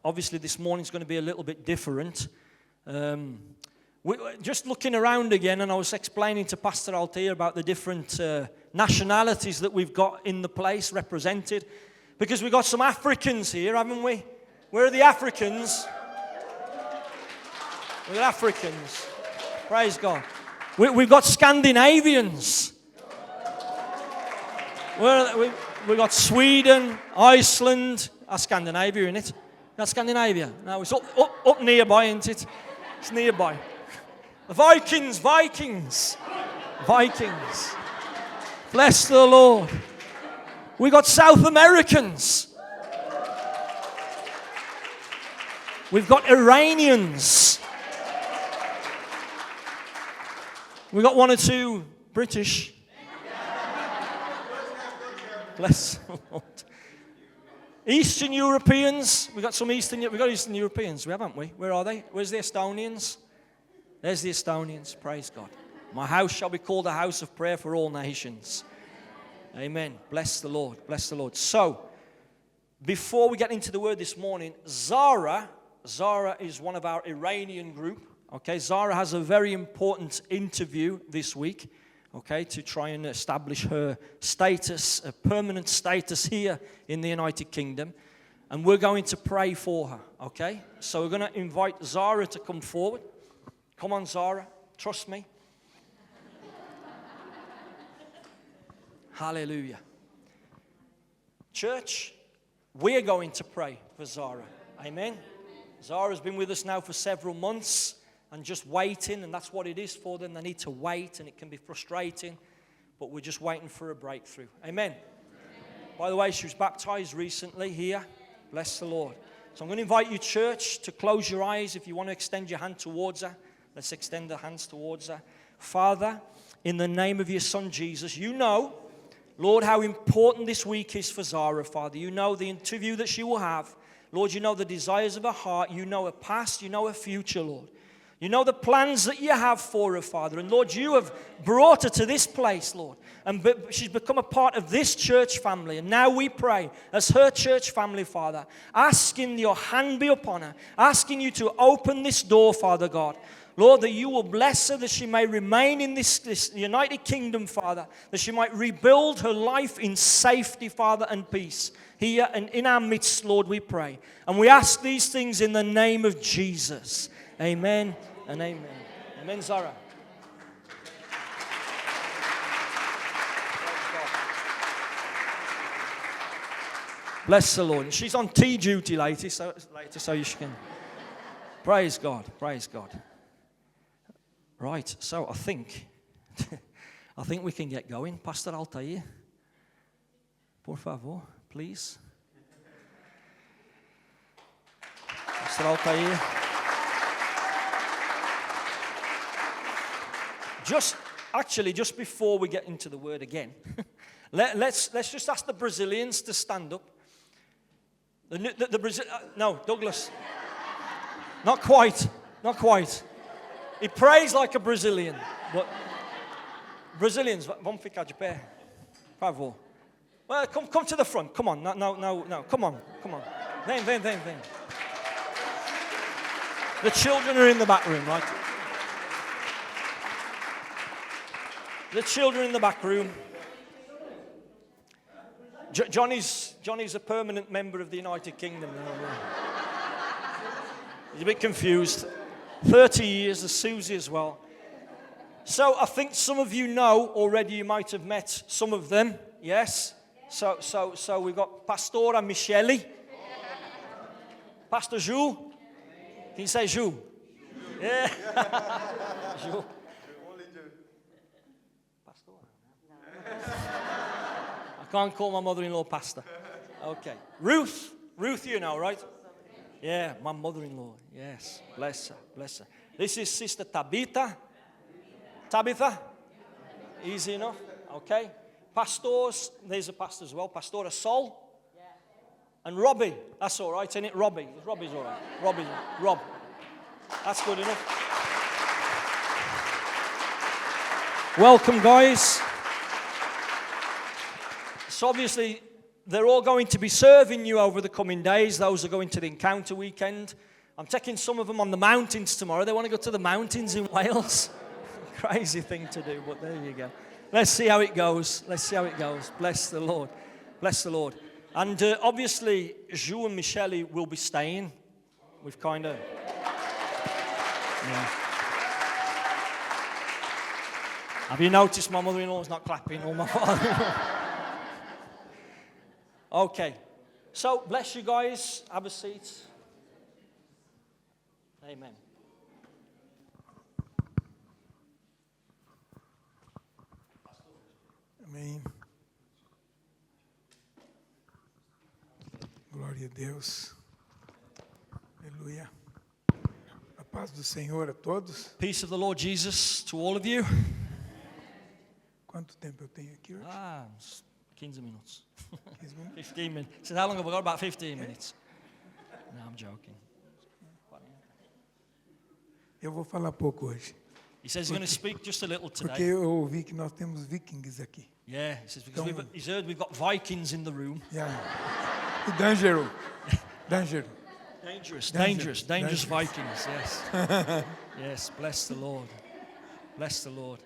obviously this morning's going to be a little bit different. Just looking around again, and I was explaining to Pastor Altair about the different nationalities that we've got in the place represented. Because we've got some Africans here, haven't we? Where are the Africans? We've got Africans. Praise God. We've got Scandinavians. We've got Sweden, Iceland. That's Scandinavia, isn't it? That's Scandinavia. No, it's up nearby, isn't it? It's nearby. The Vikings. Bless the Lord. We got South Americans. We've got Iranians. We got one or two British. Bless the Lord. Eastern Europeans. We got Eastern Europeans, haven't we? Where are they? Where's the Estonians? There's the Estonians. Praise God. My house shall be called a house of prayer for all nations. Amen. Bless the Lord. Bless the Lord. So, before we get into the word this morning, Zara is one of our Iranian group. Okay, Zara has a very important interview this week. Okay, to try and establish her status, a permanent status here in the United Kingdom. And we're going to pray for her. Okay, so we're going to invite Zara to come forward. Come on, Zara. Trust me. Hallelujah. Church, we're going to pray for Zara. Amen. Zara's been with us now for several months and just waiting, and that's what it is for them. They need to wait, and it can be frustrating, but we're just waiting for a breakthrough. Amen. By the way, she was baptized recently here. Bless the Lord. So I'm going to invite you, church, to close your eyes. If you want to extend your hand towards her, let's extend our hands towards her. Father, in the name of your Son, Jesus, you know, Lord, how important this week is for Zara, Father. You know the interview that she will have. Lord, you know the desires of her heart. You know her past. You know her future, Lord. You know the plans that you have for her, Father. And Lord, you have brought her to this place, Lord. And she's become a part of this church family. And now we pray as her church family, Father, asking your hand be upon her, asking you to open this door, Father God. Lord, that you will bless her, that she may remain in this United Kingdom, Father, that she might rebuild her life in safety, Father, and peace. Here and in our midst, Lord, we pray. And we ask these things in the name of Jesus. Amen and amen. Amen, Zara. Bless the Lord. She's on tea duty later, so she can. Praise God. Praise God. Right, so I think we can get going. Pastor Altair, por favor, please. Pastor Altair. Just before we get into the word again, let's just ask the Brazilians to stand up. The Brazil, no, Douglas, not quite. He prays like a Brazilian, but Brazilians, vamos ficar de pé, por favor. Well, come to the front. Come on, no. Come on. Vem. The children are in the back room, right? The children in the back room. Johnny's a permanent member of the United Kingdom. He's a bit confused. 30 years, as Susie as well. So I think some of you know already, you might have met some of them, yes? So we've got Pastora Michele. Pastor Jules. Can you say Jules? Yeah. Jules. I can't call my mother-in-law pastor. Okay. Ruth, you know, right? Yeah, my mother-in-law. Yes, bless her. This is Sister Tabitha. Easy enough. Okay. Pastors, there's a pastor as well. Pastora Sol. And Robbie. That's all right, isn't it? Robbie's all right. Rob. That's good enough. Welcome, guys. So obviously, they're all going to be serving you over the coming days. Those are going to the Encounter Weekend. I'm taking some of them on the mountains tomorrow. They want to go to the mountains in Wales. Crazy thing to do, but there you go. Let's see how it goes. Let's see how it goes. Bless the Lord. Bless the Lord. And obviously, Jou and Michelle will be staying. We've kind of... Yeah. Have you noticed my mother-in-law's not clapping or my father-in-law? Okay. So, bless you guys. Have a seat. Amen. Amém. Glória a Deus. Aleluia. A paz do Senhor a todos. Peace of the Lord Jesus to all of you. Quanto tempo eu tenho aqui hoje? 15 minutes. 15 minutos? 15 minutes. He said, how long have I got? About 15 minutes. No, I'm joking. Eu vou falar pouco hoje. He says he's going to speak just a little Porque today. eu ouvi que nós temos vikings aqui. Yeah, he says, because he's heard we've got Vikings in the room. Yeah. E Dangerous. Dangerous Vikings, yes. Yes, bless the Lord. Bless the Lord.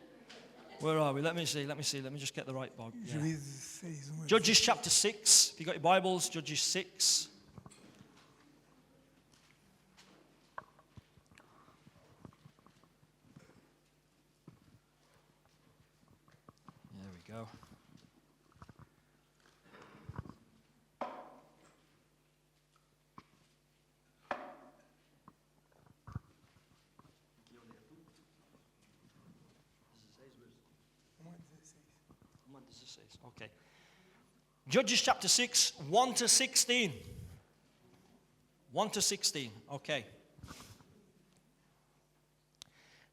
Where are we? Let me see. Let me just get the right Bob. Yeah. Juízes 6, 1. Judges chapter 6. If you've got your Bibles, Judges 6. There we go. Okay. Judges chapter 6, 1 to 16. 1 to 16. Okay.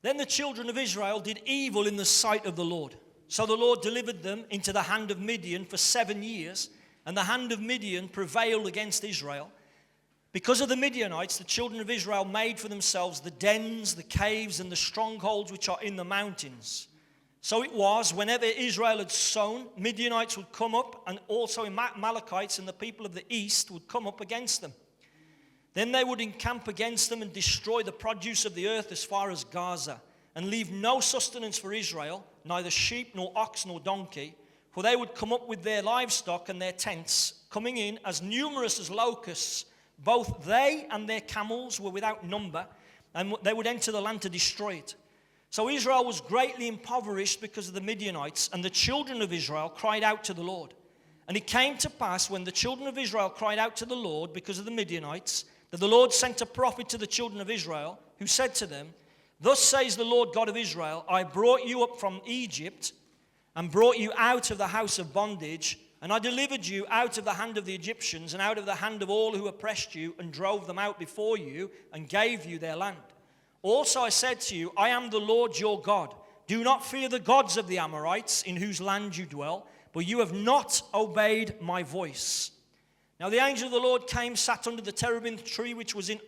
Then the children of Israel did evil in the sight of the Lord. So the Lord delivered them into the hand of Midian for 7 years, and the hand of Midian prevailed against Israel. Because of the Midianites, the children of Israel made for themselves the dens, the caves, and the strongholds which are in the mountains. So it was, whenever Israel had sown, Midianites would come up, and also Amalekites and the people of the east would come up against them. Then they would encamp against them and destroy the produce of the earth as far as Gaza, and leave no sustenance for Israel, neither sheep nor ox nor donkey, for they would come up with their livestock and their tents, coming in as numerous as locusts. Both they and their camels were without number, and they would enter the land to destroy it. So Israel was greatly impoverished because of the Midianites, and the children of Israel cried out to the Lord. And it came to pass, when the children of Israel cried out to the Lord because of the Midianites, that the Lord sent a prophet to the children of Israel, who said to them, Thus says the Lord God of Israel, I brought you up from Egypt, and brought you out of the house of bondage, and I delivered you out of the hand of the Egyptians, and out of the hand of all who oppressed you, and drove them out before you, and gave you their land. Also I said to you, I am the Lord your God. Do not fear the gods of the Amorites, in whose land you dwell, but you have not obeyed my voice. Now the angel of the Lord came, sat under the terebinth tree, which was in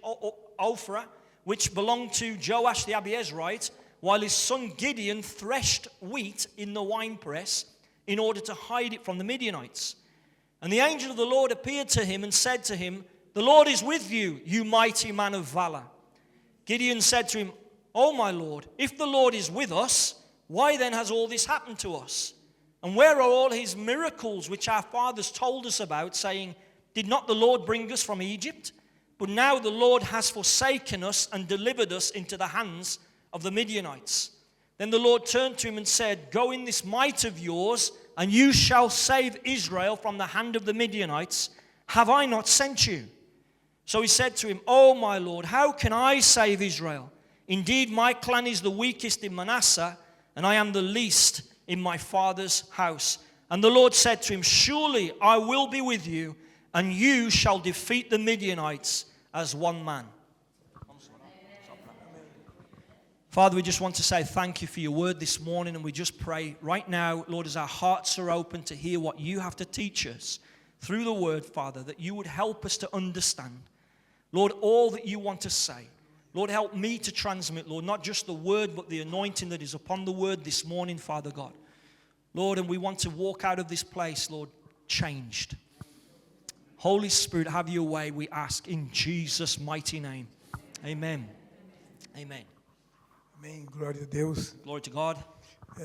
Ophrah, which belonged to Joash the Abiezrite, while his son Gideon threshed wheat in the winepress, in order to hide it from the Midianites. And the angel of the Lord appeared to him and said to him, The Lord is with you, you mighty man of valor. Gideon said to him, Oh my Lord, if the Lord is with us, why then has all this happened to us? And where are all his miracles which our fathers told us about, saying, Did not the Lord bring us from Egypt? But now the Lord has forsaken us and delivered us into the hands of the Midianites. Then the Lord turned to him and said, Go in this might of yours, and you shall save Israel from the hand of the Midianites. Have I not sent you? So he said to him, Oh my Lord, how can I save Israel? Indeed, my clan is the weakest in Manasseh, and I am the least in my father's house. And the Lord said to him, Surely I will be with you, and you shall defeat the Midianites as one man. Father, we just want to say thank you for your word this morning, and we just pray right now, Lord, as our hearts are open to hear what you have to teach us through the word, Father, that you would help us to understand, Lord, all that you want to say. Lord, help me to transmit, Lord, not just the word, but the anointing that is upon the word this morning, Father God. Lord, and we want to walk out of this place, Lord, changed. Holy Spirit, have your way, we ask in Jesus' mighty name. Amen. Amen. Amém. Glória a Deus. Glory to God.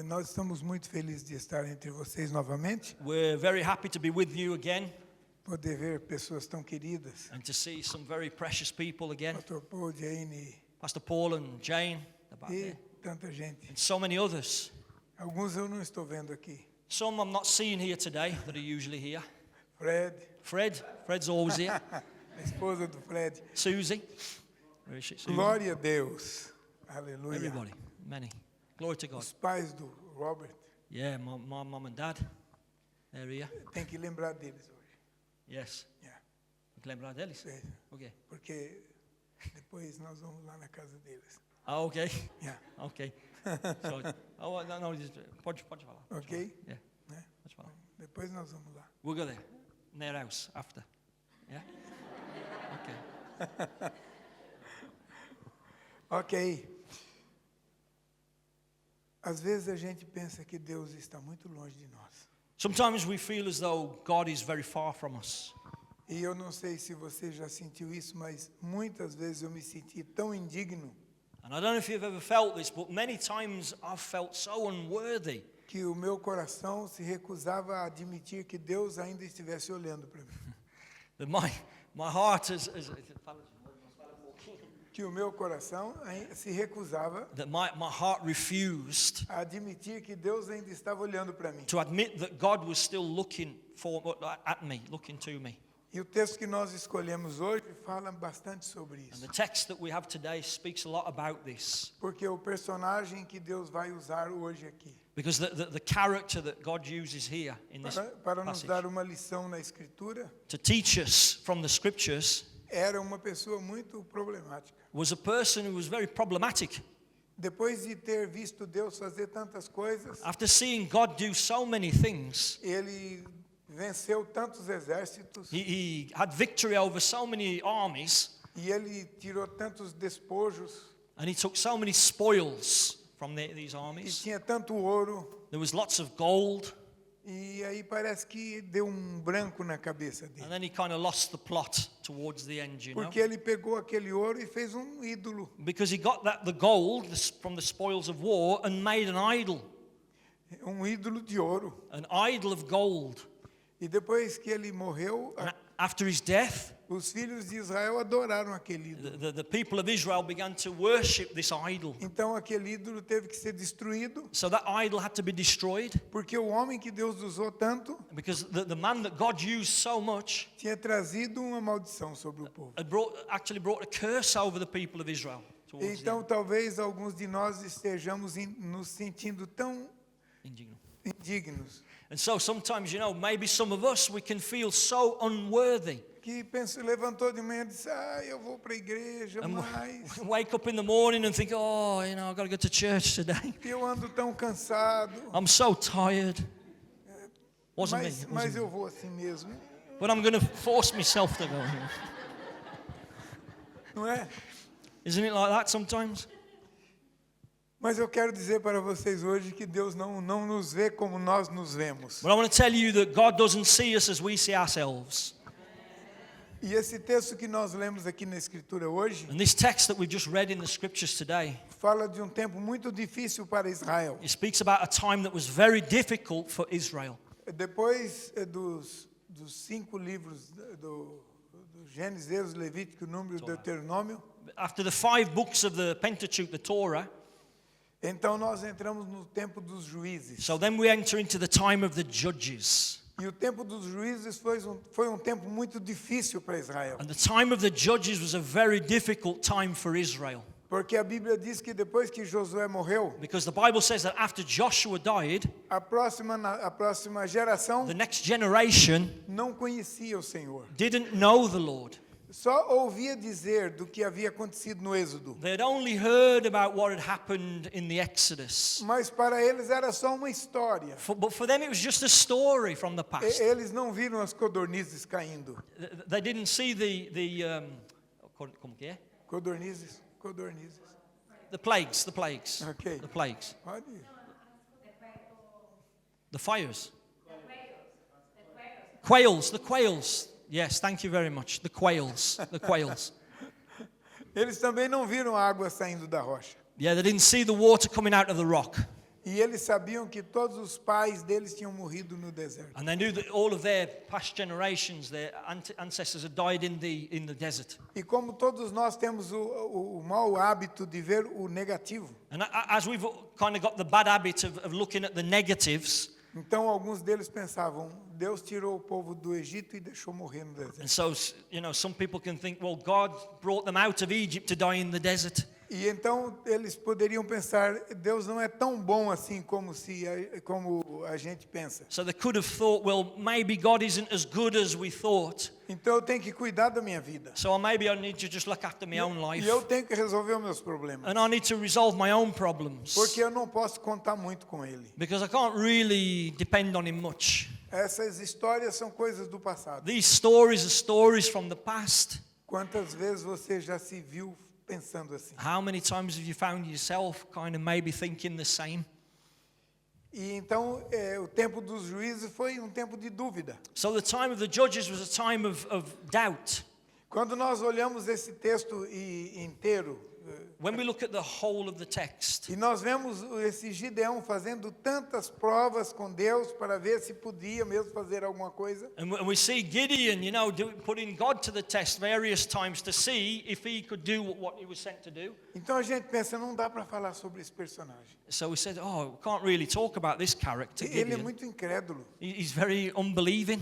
Nós estamos muito felizes de estar entre vocês novamente, We're very happy to be with you again poder ver pessoas tão queridas. and to see some very precious people again. Pastor Paul, Jane Pastor Paul and Jane, they're back e there, tanta gente. and so many others. Alguns eu não estou vendo aqui. Some I'm not seeing here today that are usually here. Fred's always here. A esposa do Fred. Susie. Where is she? Susie? Glória a Deus. Aleluia. Everybody. Many. Glory to God. Os pais do Robert, Yeah, my mum and dad. They're here. tem que lembrar deles hoje. Yes. Yeah. Lembrar deles? Sei, Okay. porque depois nós vamos lá na casa deles. Ah, okay. Yeah. Okay. So, no, just, pode falar. Pode Ok? falar. Yeah, Né? pode falar. Depois nós vamos lá. We'll go there. In their house after. Yeah? Okay. Ok. Às vezes a gente pensa que Deus está muito longe de nós. Sometimes we feel as though God is very far from us. E eu não sei se você já sentiu isso, mas muitas vezes eu me senti tão indigno And I don't know if you've ever felt this, but many times I've felt so unworthy que o meu coração se recusava a admitir que Deus ainda estivesse olhando para mim. that my heart Que o meu coração se recusava that my heart refused a admitir que Deus ainda estava olhando para mim. to admit that God was still looking at me, looking to me. E o texto que nós escolhemos hoje fala bastante sobre And isso. the text that we have today speaks a lot about this. Porque o personagem que Deus vai usar hoje aqui Because the character that God uses here in this para nos passage dar uma lição na Escritura to teach us from the scriptures era uma pessoa muito problemática. was a person who was very problematic. Depois de ter visto Deus fazer tantas coisas, After seeing God do so many things, ele venceu tantos exércitos he had victory over so many armies, e ele tirou tantos despojos and he took so many spoils from these e armies. tinha tanto ouro. There was lots of gold, E aí parece que deu branco na cabeça and dele. then he kind of lost the plot towards the end, you know. Porque ele pegou aquele ouro e fez ídolo. Because he got the gold from the spoils of war and made an idol Ídolo de ouro. of gold. E depois que ele morreu, And after his death, os filhos de Israel adoraram aquele ídolo. the people of Israel began to worship this idol. Então aquele ídolo teve que ser destruído, So that idol had to be destroyed porque o homem que Deus usou tanto because the man that God used so much tinha trazido uma maldição sobre o povo. had actually brought a curse over the people of Israel. Towards the Então talvez alguns de nós estejamos nos sentindo tão end. indignos And so sometimes, maybe some of us, we can feel so unworthy. que levantou de manhã e disse: eu vou para a igreja, And mas wake up in the morning and think, I've got to go to church today. eu ando tão cansado. I'm so tired. Wasn't me. Mas eu vou assim mesmo, But I'm going to force myself to go. não é? Isn't it like that sometimes? Mas eu quero dizer para vocês hoje que Deus não nos vê como nós nos vemos. But I want to tell you that God doesn't see us as we see ourselves. E esse texto que nós lemos aqui na Escritura hoje And this text that we've just read in the scriptures today, fala de tempo muito difícil para Israel. it speaks about a time that was very difficult for Israel. Depois dos 5 livros do Gênesis, Êxodo, Levítico, Número e Deuteronômio, After the 5 books of the Pentateuch, the Torah, então nós entramos no tempo dos juízes. so then we enter into the time of the judges. E o tempo dos juízes foi um tempo muito difícil para Israel. And the time of the judges was a very difficult time for Israel. Porque a Bíblia diz que depois que Josué morreu, Because the Bible says that after Joshua died, a próxima geração the next generation não conhecia o Senhor. didn't know the Lord. Só ouvia dizer do que havia acontecido no Êxodo. They had only heard about what had happened in the Exodus. Mas para eles era só uma história. But for them it was just a story from the past. Eles não viram as codornizes caindo. They didn't see como que é? Codornizes. The plagues. Okay. The plagues. Pode ir. The fires. Quails. Yes, thank you very much. The quails. The quails. Eles também não viram a água saindo da rocha. Yeah, they didn't see the water coming out of the rock. E eles sabiam que todos os pais deles tinham morrido no deserto. And they knew that all of their past generations, their ancestors had died in the desert. E como todos nós temos o mau hábito de ver o negativo, And as we've kind of got the bad habit of looking at the negatives, então alguns deles pensavam, Deus tirou o povo do Egito e deixou morrer no deserto. and so, some people can think, well, God brought them out of Egypt to die in the desert. E então eles poderiam pensar, Deus não é tão bom assim como a gente pensa. So they could have thought, well, maybe God isn't as good as we thought. Então eu tenho que cuidar da minha vida. So maybe I need to just look after my own life. E eu tenho que resolver os meus problemas. And I need to resolve my own problems. Porque eu não posso contar muito com ele. Because I can't really depend on him much. Essas histórias são coisas do passado. These stories are stories from the past. Quantas vezes você já se viu pensando assim? How many times have you found yourself kind of maybe thinking the same? E então o tempo dos juízes foi um tempo de dúvida. So the time of the judges was a time of doubt. Quando nós olhamos esse texto inteiro, When we look at the whole of the text, e nós vemos esse Gideão fazendo tantas provas com Deus para ver se podia mesmo fazer alguma coisa. and we see Gideon, putting God to the test various times to see if he could do what he was sent to do. Então a gente pensa, não dá para falar sobre esse personagem. So we said, we can't really talk about this character, Ele é Gideon. muito incrédulo. He's very unbelieving.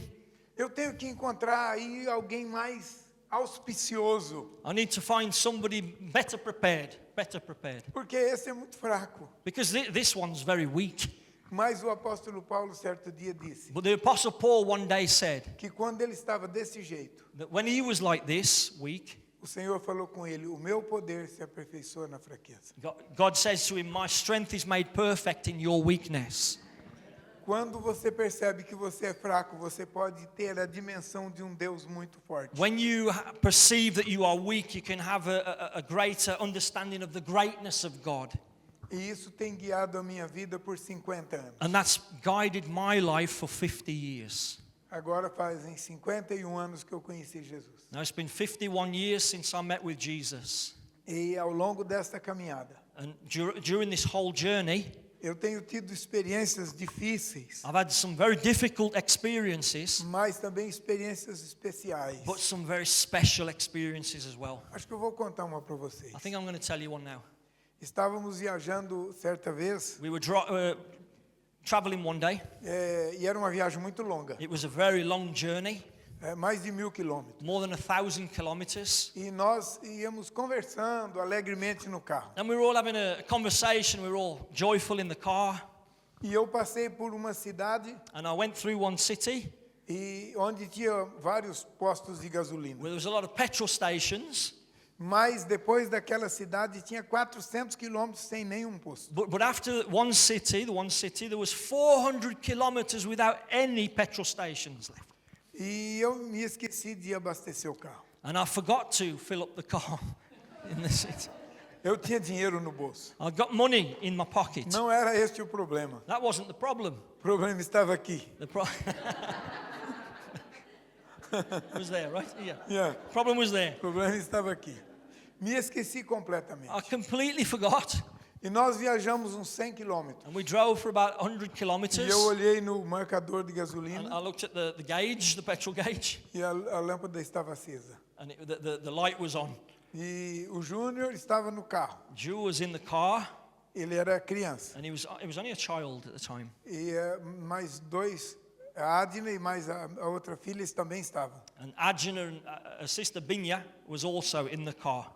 Eu tenho que encontrar aí alguém mais auspicioso, I need to find somebody better prepared, porque esse é muito fraco. because this one's very weak. Mas o apóstolo Paulo certo dia disse But the Apostle Paul one day said que quando ele estava desse jeito, that when he was like this, weak, o Senhor falou com ele, o meu poder se aperfeiçoa na fraqueza. God says to him, my strength is made perfect in your weakness. Quando você percebe que você é fraco, você pode ter a dimensão de um Deus muito forte. When you perceive that you are weak, you can have a greater understanding of the greatness of God. E isso tem guiado a minha vida por 50 anos. And that's guided my life for 50 years. Agora fazem 51 anos que eu conheci Jesus. Now it's been 51 years since I met with Jesus. E ao longo desta caminhada, And during this whole journey, eu tenho tido experiências difíceis, I've had some very difficult experiences, mas também experiências especiais. but some very special experiences as well. Acho que eu vou contar uma para vocês. I think I'm going to tell you one now. Estávamos viajando certa vez, We were traveling one day. e era uma viagem muito longa, It was a very long journey, mais de 1000 quilômetros. more than 1,000 kilometers. E nós íamos conversando alegremente no carro. And we were all having a conversation. We were all joyful in the car. E eu passei por uma cidade And I went through one city onde tinha vários postos de gasolina. where there was a lot of petrol stations. Mas depois daquela cidade tinha 400 quilômetros sem nenhum posto. But after the one city, there was 400 kilometers without any petrol stations left. E eu me esqueci de abastecer o carro. And I forgot to fill up the car in the city. Eu tinha dinheiro no bolso. I got money in my pocket. Não era este o problema. That wasn't the problem. O problema estava aqui. The was there, right? Yeah. Yeah. Problem was there. O problema estava aqui. Me esqueci completamente. I completely forgot. E nós viajamos uns 100 quilômetros. And we drove for about 100 E kilometers. eu olhei no marcador de And gasolina I looked at the gauge, the petrol gauge, e a lâmpada estava acesa. and the light was on. E o Júnior estava no carro. Drew was in the car, Ele era criança. and he was only a child at the time. E mais dois, a Adna e mais a outra filha também estavam. And Ajna and her sister Binya was also in the car.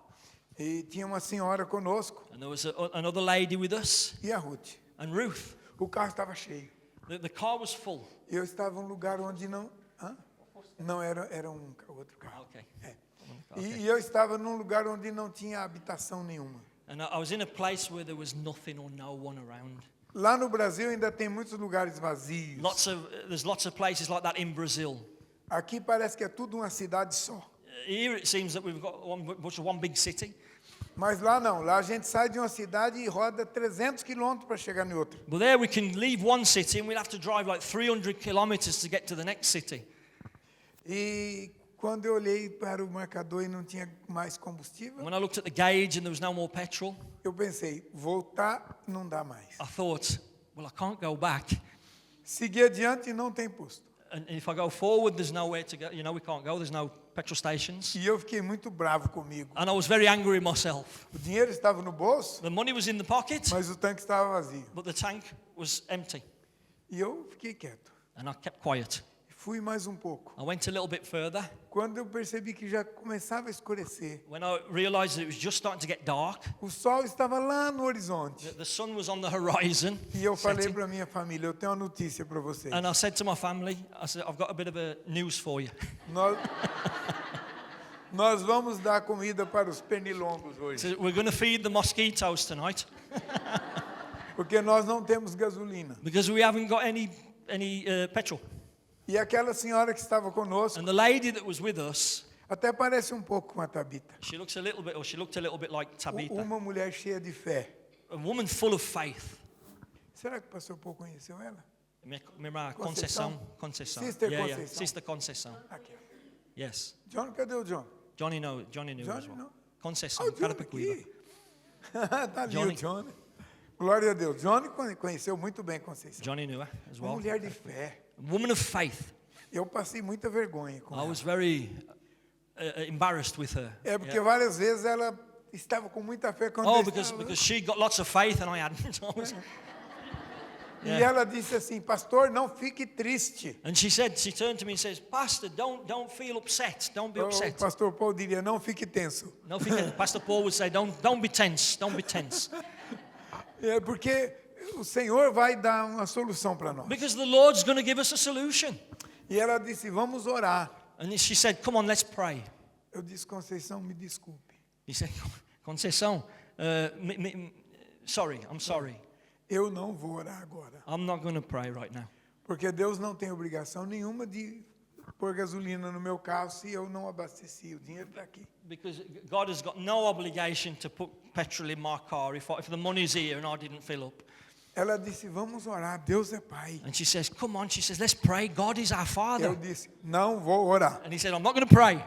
E tinha uma senhora conosco And there was another lady with us, e a Ruth. and Ruth. O carro estava cheio. The car was full. Eu estava em um lugar onde não... Hã? Não, era outro carro. Okay. É. Okay. E eu estava num lugar onde não tinha habitação nenhuma. And I was in a place where there was nothing or no one around. Lá no Brasil ainda tem muitos lugares vazios. There's lots of places like that in Brazil. Aqui parece que é tudo uma cidade só. Here it seems that we've got one big city. Mas lá não. Lá a gente sai de uma cidade e roda 300 quilômetros para chegar em outra. But there we can leave one city and we'll have to drive like 300 kilometers to get to the next city. E quando eu olhei para o marcador e não tinha mais combustível, When I looked at the gauge and there was no more petrol, eu pensei, voltar não dá mais. I thought, well, I can't go back. Seguir adiante e não tem posto. And if I go forward, there's nowhere to go. You know, we can't go. There's no petrol stations. E eu fiquei muito bravo comigo. And I was very angry with myself. O dinheiro estava no bolso, The money was in the pocket, mas o tanque estava vazio. but the tank was empty. E eu fiquei quieto. And I kept quiet. Fui mais um pouco. I went a little bit further. Quando eu percebi que já começava a escurecer, When I realized that it was just starting to get dark, o sol estava lá no horizonte. the sun was on the horizon. E eu falei setting. para minha família, eu tenho uma notícia para vocês. And I said to my family, I said, I've got a bit of a news for you. Nós, nós vamos dar comida para os pernilongos hoje, So we're going to feed the mosquitoes tonight porque nós não temos gasolina. because we haven't got any petrol. E aquela senhora que estava conosco, And the lady that was with us, até parece um pouco com a Tabita. she looked a little bit like Tabitha, Uma mulher cheia de fé. a woman full of faith. Será que o pastor Paul conheceu ela? Minha Conceição? Conceição. Sister Yeah, yeah. Conceição. Sister Conceição. Aqui. Yes. John, cadê o John? Johnny knew as Johnny well. não. Conceição, Ah, o John Carapicuíba. aqui. Tá ali Johnny. o John. Glória a Deus. Johnny conheceu muito bem Conceição. Johnny knew her as Uma well. mulher de fé. A woman of faith. Eu passei muita vergonha com I ela. was very embarrassed with her. É porque Yeah. várias vezes ela estava com muita fé quando Oh, eu because estava. she got lots of faith and I hadn't. E ela disse assim, pastor, não fique triste. And she turned to me and says, Pastor, don't feel upset. Don't be O upset. pastor Paul diria, não fique tenso. No, Pastor Paul would say, don't be tense. Don't be tense. É porque o Senhor vai dar uma solução para nós. Because the Lord's going to give us a solution. E ela disse, vamos orar. And she said, come on, let's pray. Eu disse, Conceição, me desculpe. He said, Conceição, sorry, I'm sorry. Eu não vou orar agora. I'm not going to pray right now. Porque Deus não tem obrigação nenhuma de pôr gasolina no meu carro se eu não abasteci. O dinheiro está aqui. Because God has got no obligation to put petrol in my car if the money's here and I didn't fill up. Ela disse, vamos orar, Deus é Pai. And she says, come on, she says, let's pray. God is our Eu Father. disse, não vou orar. And he said, I'm not going to pray.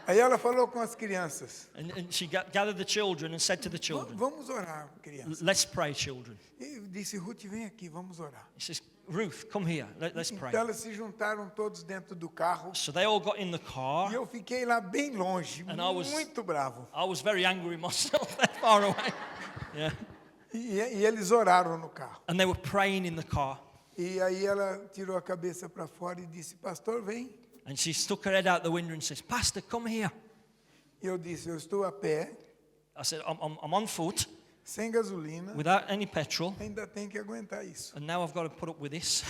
Aí ela falou com as crianças, And she gathered the children and said to the children, vamos orar, crianças. let's pray, children. E eu disse, Ruth, vem aqui, vamos orar. He says, Ruth, come here, let's pray. Então elas se juntaram todos dentro do carro. So they all got in the E car. eu fiquei lá bem longe, And I was- muito bravo. I was very angry myself, that far away. Yeah. E eles oraram no carro. And they were praying in the car. E aí ela tirou a cabeça para fora e disse, pastor, vem. And she stuck her head out the window and says, Pastor, come here. E eu disse, eu estou a pé, I said, I'm on foot, sem gasolina, without any petrol, ainda tem que aguentar isso. and now I've got to put up with this.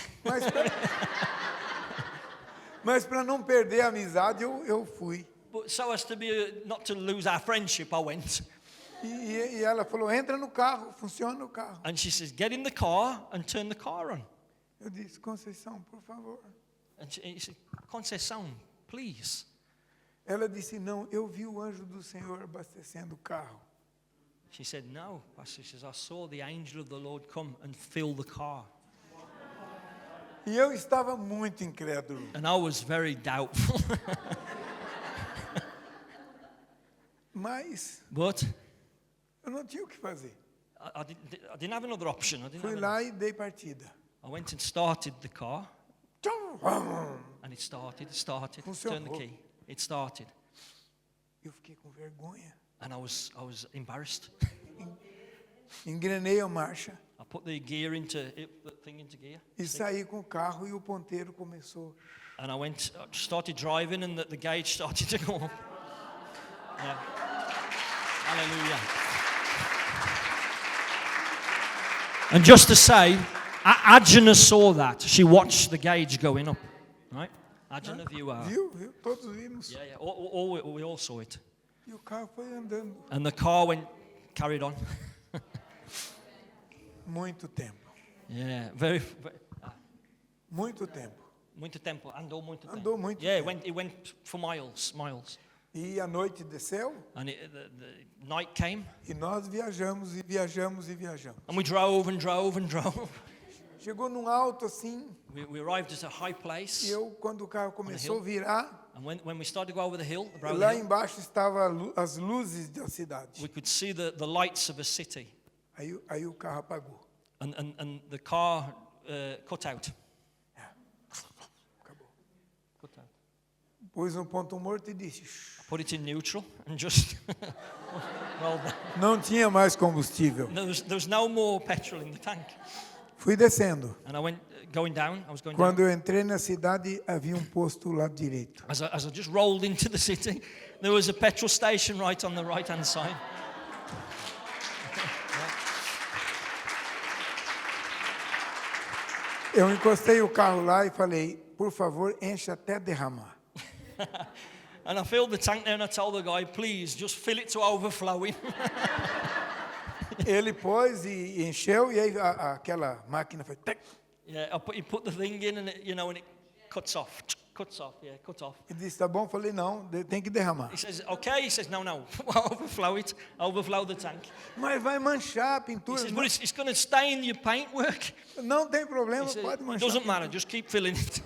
Mas para não perder a amizade, eu fui. But so as to be, not to lose our friendship, I went. E ela falou, entra no carro, funciona o carro. And she says, get in the car and turn the car on. Eu disse, Conceição, por favor. And he said, Conceição, please. Ela disse, não, eu vi o anjo do Senhor abastecendo o carro. She said, no, Pastor. She says, I saw the angel of the Lord come and fill the car. E eu estava muito incrédulo. And I was very doubtful. Mas But eu não tinha o que fazer. I didn't have another option. Fui lá e dei partida. I went and started the car. And it started. Funcionou. Turned the key. It started. Eu fiquei com vergonha. And I was embarrassed. Engrenei a marcha I put the gear the thing into gear. e saí com o carro e o ponteiro começou. And I started driving and the gauge started to go up. Yeah. Hallelujah. And just to say, Adjana saw that. She watched the gauge going up. Right? Adjana, viu? Viu? Todos vimos. Yeah. We all saw it. E o carro foi andando. And the car carried on. Muito tempo. Yeah. Muito tempo. Muito tempo. Andou muito tempo. Andou muito Yeah, tempo. it went for miles. E a noite desceu And the night came. e nós viajamos e viajamos e viajamos. And we drove and drove and drove. Chegou num alto assim, We arrived at a high e place. quando o carro começou a hill. virar, And when we started to go over the hill, around lá the hill, embaixo estavam as luzes da cidade. we could see the lights of a city. Aí o carro apagou. And the car cut out. Acabou. Cut out. Pôs um ponto morto e disse: "Shh." Put it in neutral and just rolled down. Não tinha mais combustível. There was no more petrol in the tank. Fui descendo. And I went going down. I was going Quando down. eu entrei na cidade, havia um posto do lado direito. As I just rolled into the city, there was a petrol station right on the right-hand side. Eu encostei o carro lá e falei: "Por favor, encha até derramar." And I filled the tank there and I told the guy, please, just fill it to overflowing. Ele pôs e encheu, e aí aquela máquina foi... tec. Yeah, you put the thing in and and it cuts off. Cuts off. E disse: "Tá bom." Falei: "Não, tem que derramar." He says, okay. He says, no. Overflow it. Overflow the tank. "Mas vai manchar a He pintura." says, but it's going to stain your paintwork. Não tem He problema, says, pode it manchar. doesn't matter. Just keep filling it.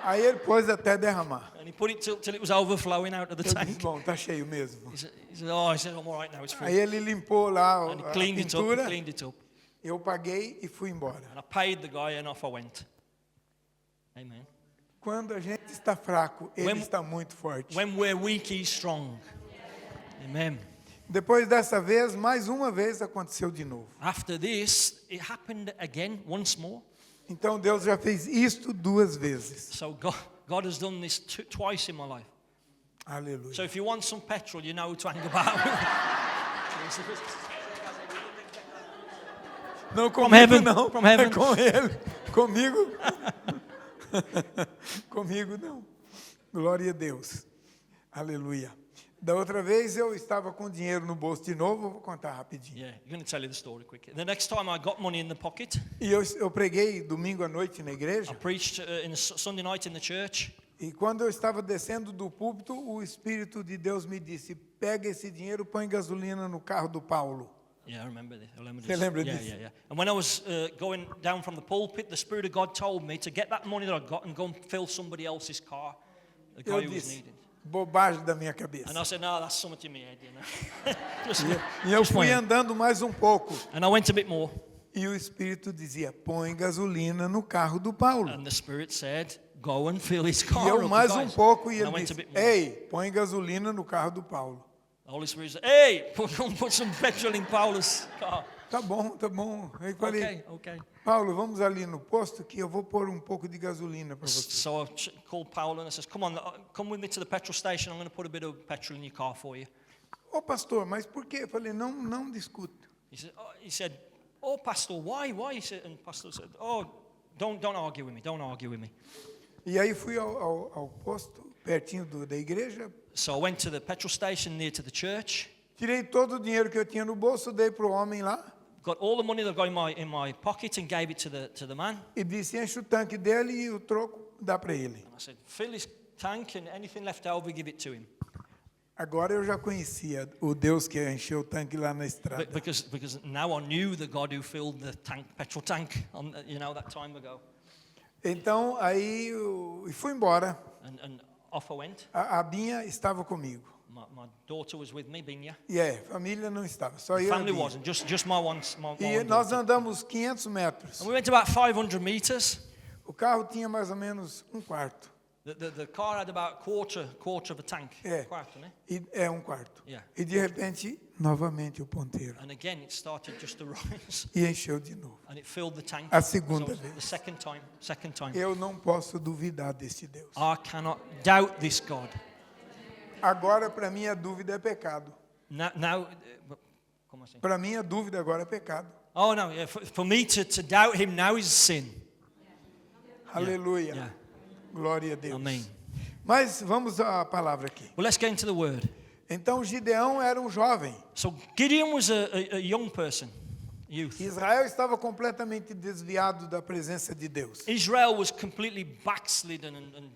Aí ele pôs até derramar. And he put it till it was overflowing out of the Eu disse: tank. "Bom, tá cheio mesmo." He said, I'm all right now. It's full. Aí ele limpou lá And he a cleaned it up. pintura, He cleaned it up. eu paguei e fui embora. And I paid the guy and off I went. Amen. Quando a gente está fraco, ele When- está muito forte. When we're weak, he's strong. Amen. Depois dessa vez, mais uma vez aconteceu de novo. After this, it happened again, once more. Então Deus já fez isto 2 vezes. So God has done this twice in my life. Aleluia. So if you want some petrol, you know who to hang about. Não comigo heaven, não, from heaven. é com ele. Comigo? Comigo não. Glória a Deus. Aleluia. Da outra vez eu estava com dinheiro no bolso de novo, vou contar rapidinho. Yeah, I'm going to tell you the story quickly. The next time I got money in the pocket, E eu preguei domingo à noite na I igreja, preached Sunday night in the church. e quando eu estava descendo do púlpito, o Espírito de Deus me disse: "Pega esse dinheiro, põe gasolina no carro do Paulo." Yeah, I remember this. Você lembra yeah, disso? yeah. And when I was going down from the pulpit, the Spirit of God told me to get that money that I got and go and fill somebody else's car, the guy Eu who was disse: needed. "Bobagem da minha cabeça." And I said, no, that's something in my head, you know. just, E eu just fui wait. andando mais um pouco, And I went a bit more. e o Espírito dizia: "Põe gasolina no carro do Paulo." And the Spirit said, go and fill his E car eu up, mais guys. um pouco, e And I ele went a disse: bit more. "Ei, põe gasolina no carro do Paulo." The Holy Spirit said, hey, put some petrol in Paul's car. Tá bom, tá bom. Aí falei: Okay. "Paulo, vamos ali no posto que eu vou pôr um pouco de gasolina para você." So I called Paul and I said, come on, come with me to the petrol station. I'm going to put a bit of petrol in your car for you. "Ô pastor, mas por quê?" Eu falei: Não discuta." He said, oh, Pastor, why? He said, and Pastor said, oh, don't argue with me. Don't argue with me. E aí fui ao posto, pertinho da igreja, So I went to the petrol station near to the church. tirei todo o dinheiro que eu tinha no bolso, dei para o homem lá Got all the money that I got in my pocket and gave it to the man. e disse: "Enche o tanque dele e o troco dá para ele." And I said, fill his tank and anything left over, give it to him. Agora eu já conhecia o Deus que encheu o tanque lá na estrada. Because now I knew the God who filled the petrol tank, that time ago. Então aí e fui embora. And off I went. A Binha estava comigo. My daughter was with me, Binya. E família não estava, só eu e a Family Binha. wasn't, just my one E nós daughter. andamos 500 metros. And we went about 500 meters. O carro tinha mais ou menos um quarto. The car had about quarter of a tank. É. Quarter, né? É um quarto. Yeah. E de repente, novamente o ponteiro. And again, it started just to rise. E encheu de novo. And it filled the tank. A segunda So vez. the second time. Eu não posso duvidar desse Deus. I cannot doubt this God. Agora, para mim, a dúvida é pecado. Now como assim? Para mim, a dúvida agora é pecado. Oh no, yeah, for me to doubt him now is sin. Aleluia. Yeah. Glória a Deus. Amém. Mas vamos à palavra aqui. Well, let's get into the word. Então, Gideão era um jovem. So Gideon was a young person, youth. Israel estava completamente desviado da presença de Deus. Israel was completely backslidden and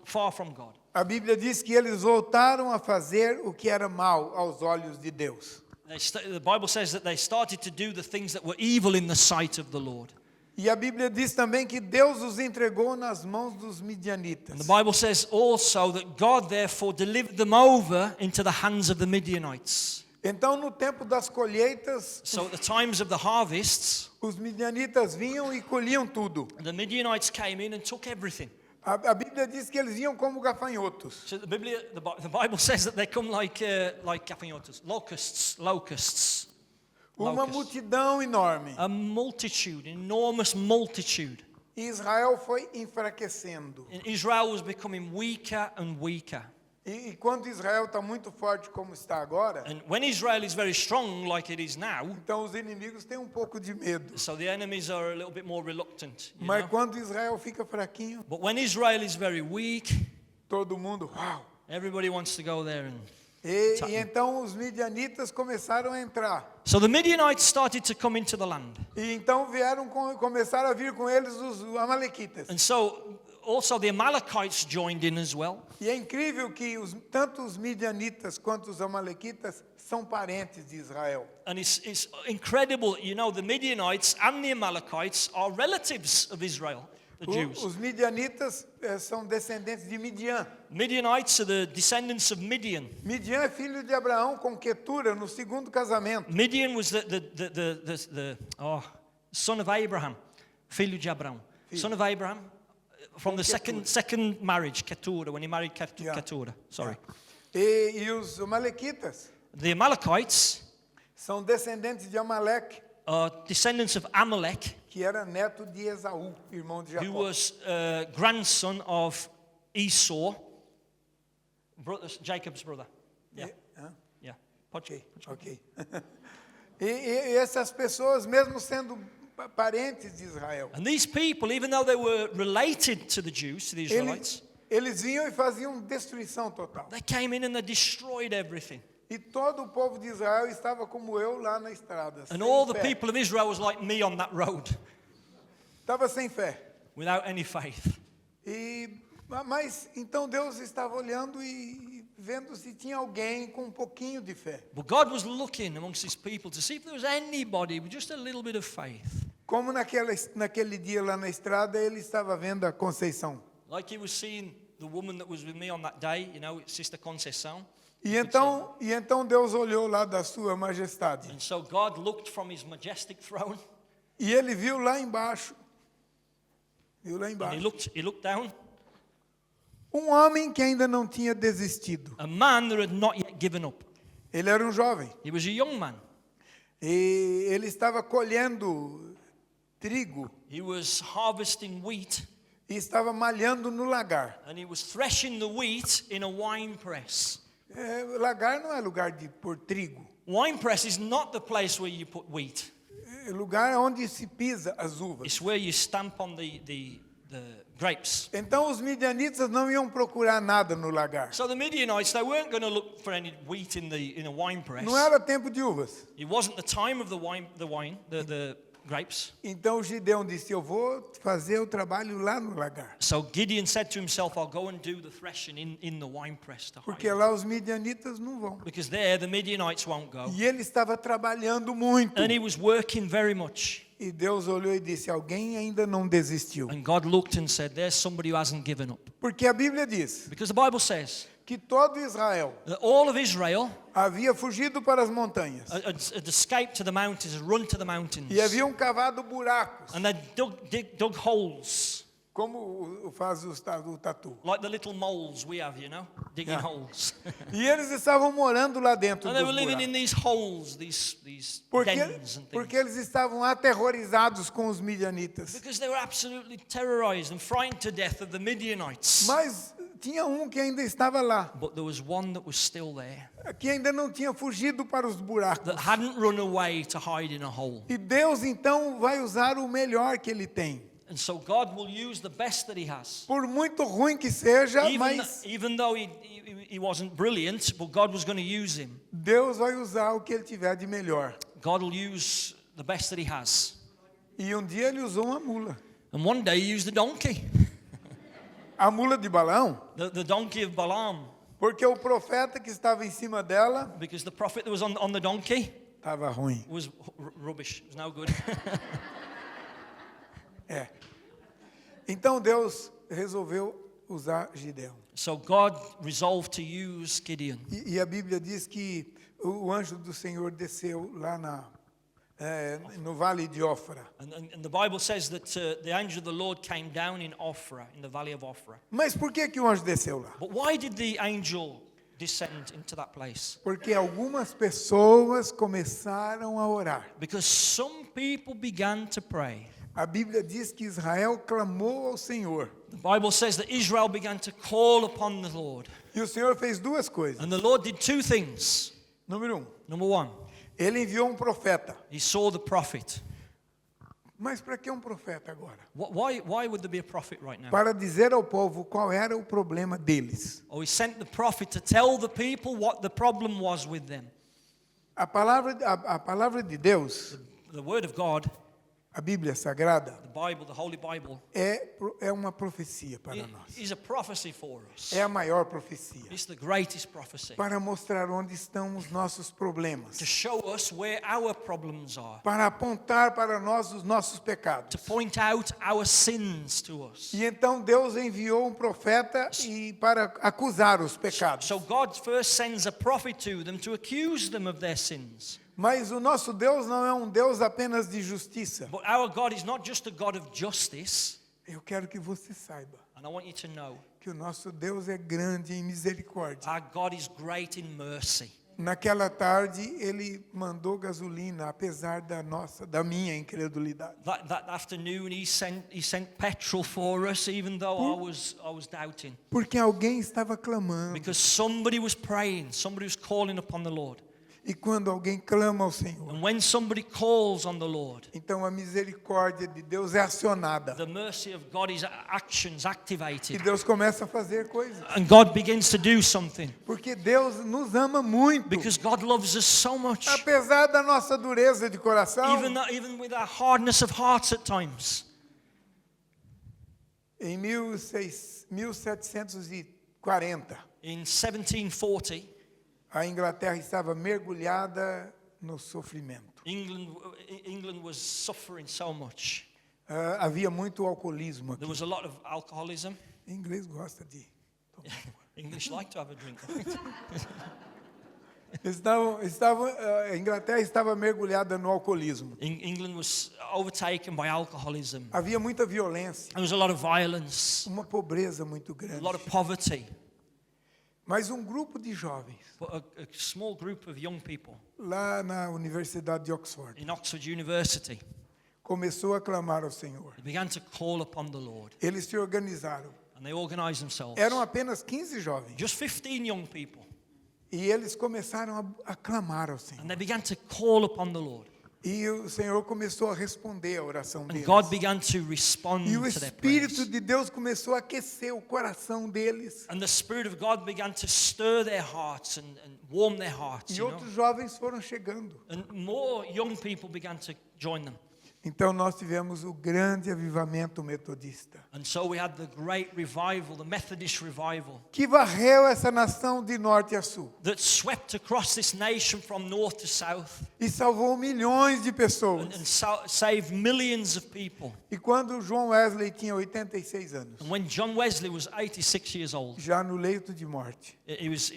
far from God. A Bíblia diz que eles voltaram a fazer o que era mal aos olhos de Deus. The Bible says that they started to do the things that were evil in the sight of the Lord. E a Bíblia diz também que Deus os entregou nas mãos dos And midianitas. the Bible says also that God therefore delivered them over into the hands of the Midianites. Então, no tempo das colheitas, So at the times of the harvests, os midianitas vinham e colhiam tudo. the Midianites came in and took everything. A Bíblia diz que eles vinham como gafanhotos. So the Bible says that they come like gafanhotos, locusts. Uma Locusts. multidão enorme. A multitude, enormous multitude. E Israel foi enfraquecendo. And Israel was becoming weaker and weaker. E quando Israel está muito forte como está agora, And when Israel is very strong like it is now, então os inimigos têm um pouco de medo. so the enemies are a little bit more reluctant. You Mas know? quando Israel fica fraquinho, But when Israel is very weak, todo mundo, uau! everybody wants to go there. And E então os midianitas começaram a entrar. so the Midianites started to come into the land. E então começaram a vir com eles os amalequitas. And so also the Amalekites joined in as well. E é incrível que tanto os midianitas quanto os amalequitas são parentes de Israel. And it's incredible, you know, the Midianites and the Amalekites are relatives of Israel, the Jews. Os midianitas são descendentes de Midian. Midianites are the descendants of Midian. Midian é filho de Abraão com Quetura no segundo casamento. Midian was the son of Abraham, filho de Abraão. Son of Abraham from the second marriage, Keturah, when he married Keturah. Sorry. E os amalequitas The Amalekites são descendentes de Amaleque, are descendants of Amalek, que era neto de Esaú, irmão de who Jacó. was grandson of Esau, Jacob's brother. Yeah, Hã? yeah. Ok. E essas pessoas, mesmo sendo parentes de Israel, And these people, even though they were related to the Jews, to the Israelites, eles vinham e faziam destruição total. they came in and they destroyed everything. E todo o povo de Israel estava como eu lá na estrada, And sem all the fé. people of Israel was like me on that road, Estava sem fé. without any faith. Mas então Deus estava olhando e vendo se tinha alguém com um pouquinho de fé. But God was looking amongst his people to see if there was anybody with just a little bit of faith. Como naquele dia lá na estrada, ele estava vendo a Conceição. Like he was seeing the woman that was with me on that day, you know, Sister Conceição. E então Deus olhou lá da sua majestade. And so God looked from his majestic throne, E ele viu lá embaixo. Viu lá and embaixo. he looked down, Um homem que ainda não tinha desistido. a man that had not yet given up. Ele era um jovem. He was a young man. E ele estava colhendo trigo He was harvesting wheat, e estava malhando no lagar. and he was threshing the wheat in a wine press. Lagar não é lugar de pôr trigo. Wine press is not the place where you put wheat. É lugar onde se pisa as uvas. It's where you stamp on the grapes. Então os midianitas não iam procurar nada no lagar. So the Midianites, they weren't going to look for any wheat in a wine press. Não era tempo de uvas. It wasn't the time of the grapes. Então Gideão disse: eu vou fazer o trabalho lá no lagar. So Gideon said to himself, I'll go and do the threshing in the wine press to hide Porque it. lá os midianitas não vão. Because there the Midianites won't go. E ele estava trabalhando muito. And he was working very much. E Deus olhou e disse: alguém ainda não desistiu. And God looked and said, there's somebody who hasn't given up. Porque a Bíblia diz Because the Bible says que todo Israel that all of Israel havia fugido para as montanhas. had escaped to the mountains, had run to the mountains. E haviam cavado buracos, And they dug holes, como faz o tatu. like the little moles we have, you know, digging Yeah. holes. E eles estavam morando lá dentro And they dos were living in buracos. these holes, these Porque, dens and things. porque eles estavam aterrorizados com os midianitas. Because they were absolutely terrorized and frightened to death of the Midianites. Mas tinha um que ainda estava lá, But there was one that was still there, que ainda não tinha fugido para os buracos. that hadn't run away to hide in a hole. E Deus então vai usar o melhor que ele tem. And so God will use the best that he has. Por muito ruim que seja, mas Even though he wasn't brilliant, but God was going to use him. Deus vai usar o que ele tiver de melhor. God will use the best that he has. E um dia ele usou uma mula. And one day he used a donkey, A mula de Balaão, the donkey of Balaam. Porque o profeta que estava em cima dela Because the prophet that was on the donkey estava ruim. was rubbish. It was no good. É. Então Deus resolveu usar Gideão. So God resolved to use Gideon. E a Bíblia diz que o anjo do Senhor desceu lá no vale de Ofra. And the Bible says that the angel of the Lord came down in Ophrah, in the valley of Ophrah. Mas por que o anjo desceu lá? But why did the angel descend into that place? Porque algumas pessoas começaram a orar. Because some people began to pray. A Bíblia diz que Israel clamou ao Senhor. The Bible says that Israel began to call upon the Lord. E o Senhor fez duas coisas. And the Lord did two things. Número 1, Number one, ele enviou profeta. he saw the prophet. Mas para que profeta agora? Why would there be a prophet right now? Para dizer ao povo qual era o problema deles. Oh, he sent the prophet to tell the people what the problem was with them. A palavra de Deus, The word of God, a Bíblia Sagrada, the Bible, the Holy Bible, é uma profecia para nós. is a prophecy for us. É a maior profecia. It's the greatest prophecy. Para mostrar onde estão os nossos problemas. To show us where our problems are. Para apontar para nós os nossos pecados. To point out our sins to us. E então Deus enviou profeta para acusar os pecados. So God first sends a prophet to them to accuse them of their sins. Mas o nosso Deus não é Deus apenas de justiça. But our God is not just a God of justice. Eu quero que você saiba And I want you to know, que o nosso Deus é grande em misericórdia. our God is great in mercy. Naquela tarde ele mandou gasolina, apesar da minha incredulidade. That afternoon he sent petrol for us, even though I was doubting. Porque alguém estava clamando. Because somebody was praying, somebody was calling upon the Lord. E quando alguém clama ao Senhor, And when somebody calls on the Lord, então a misericórdia de Deus é acionada. the mercy of God is E activated. Deus começa a fazer coisas. And God begins to do something. Porque Deus nos ama muito. Because God loves us so much. Apesar da nossa dureza de coração, Even with our hardness of hearts at times. em 1740, In 1740, a Inglaterra estava mergulhada no sofrimento. England was suffering so much. Havia muito alcoolismo aqui. There was a lot of alcoholism. Em inglês gosta de tomar. English like to have a drink. A Inglaterra estava mergulhada no alcoolismo. England was overtaken by alcoholism. Havia muita violência, There was a lot of violence, uma pobreza muito a grande. lot of poverty. Mas grupo de jovens, But a small group of young people lá na Universidade de Oxford, in Oxford University, começou a clamar ao Senhor. they began to call upon the Lord. Eles se organizaram. And they organized themselves. Eram apenas 15 jovens. Just 15 young people. E eles começaram a clamar ao Senhor. And they began to call upon the Lord. E o Senhor começou a responder a oração And deles. God began to respond E o to their prayers. Espírito de Deus começou a aquecer o coração deles. And the Spirit of God began to stir their hearts and warm their hearts. E You know? outros jovens foram chegando. And more young people began to join them. Então nós tivemos o grande avivamento metodista, And so we had the great revival, the Methodist revival, que varreu essa nação de norte a sul that swept across this nation from north to south e salvou milhões de pessoas. and saved millions of people. E quando João Wesley tinha 86 anos, And when John Wesley was 86 years old, já no leito de morte, he was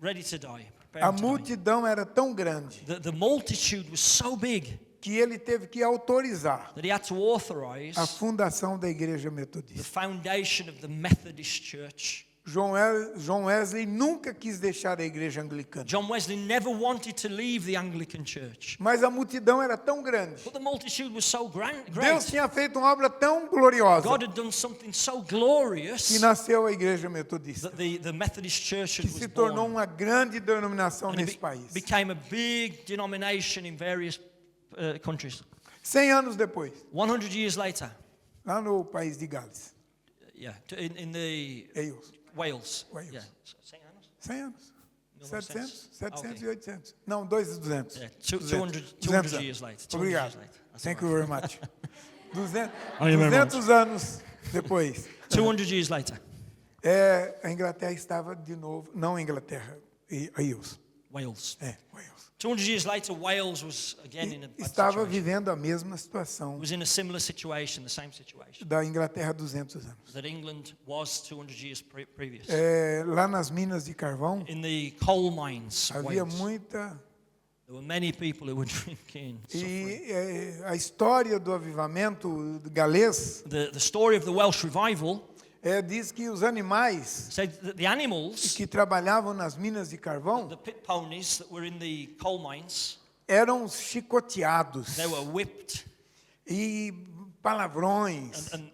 ready to die. a preparing to die. multidão era tão grande The multitude was so big que ele teve que autorizar that he had to authorize a fundação da Igreja the Metodista. foundation of the Methodist Church. João Wesley nunca quis deixar a Igreja Anglicana. John Wesley never wanted to leave the Anglican Church. Mas a multidão era tão grande. But the multitude was so Deus great. tinha feito uma obra tão gloriosa God had done something so glorious que nasceu a Igreja Metodista, that the Methodist Church que was se tornou born. uma grande denominação And nesse it país. became a big denomination in various countries. 100 anos depois, 100 years later, lá no país de Gales, in the Wales, Wales. Wales. Yeah. 100 anos. No more 700, sense. 700 e 800. Não, 200. Yeah, 200 200 anos. years later. 200 Obrigado. years later. That's Thank all you right. very much. 200, Oh, you're very 200 anos depois, 200 years later, A Inglaterra estava de novo, não a Inglaterra, a Wales. Wales. Wales. 200 years later, Wales was again in a bad Estava situation. vivendo a mesma It situação was in a similar situation, the same situation da Inglaterra há 200 anos. that England was 200 years previous. Lá nas minas de carvão, In the coal mines, of havia Wales, muita... there were many people who were drinking, suffering. E a história do avivamento galês The story of the Welsh revival diz que os animais said that the animals, que trabalhavam nas minas de carvão the pit ponies that were in the coal mines, eram chicoteados they were whipped, e palavrões, and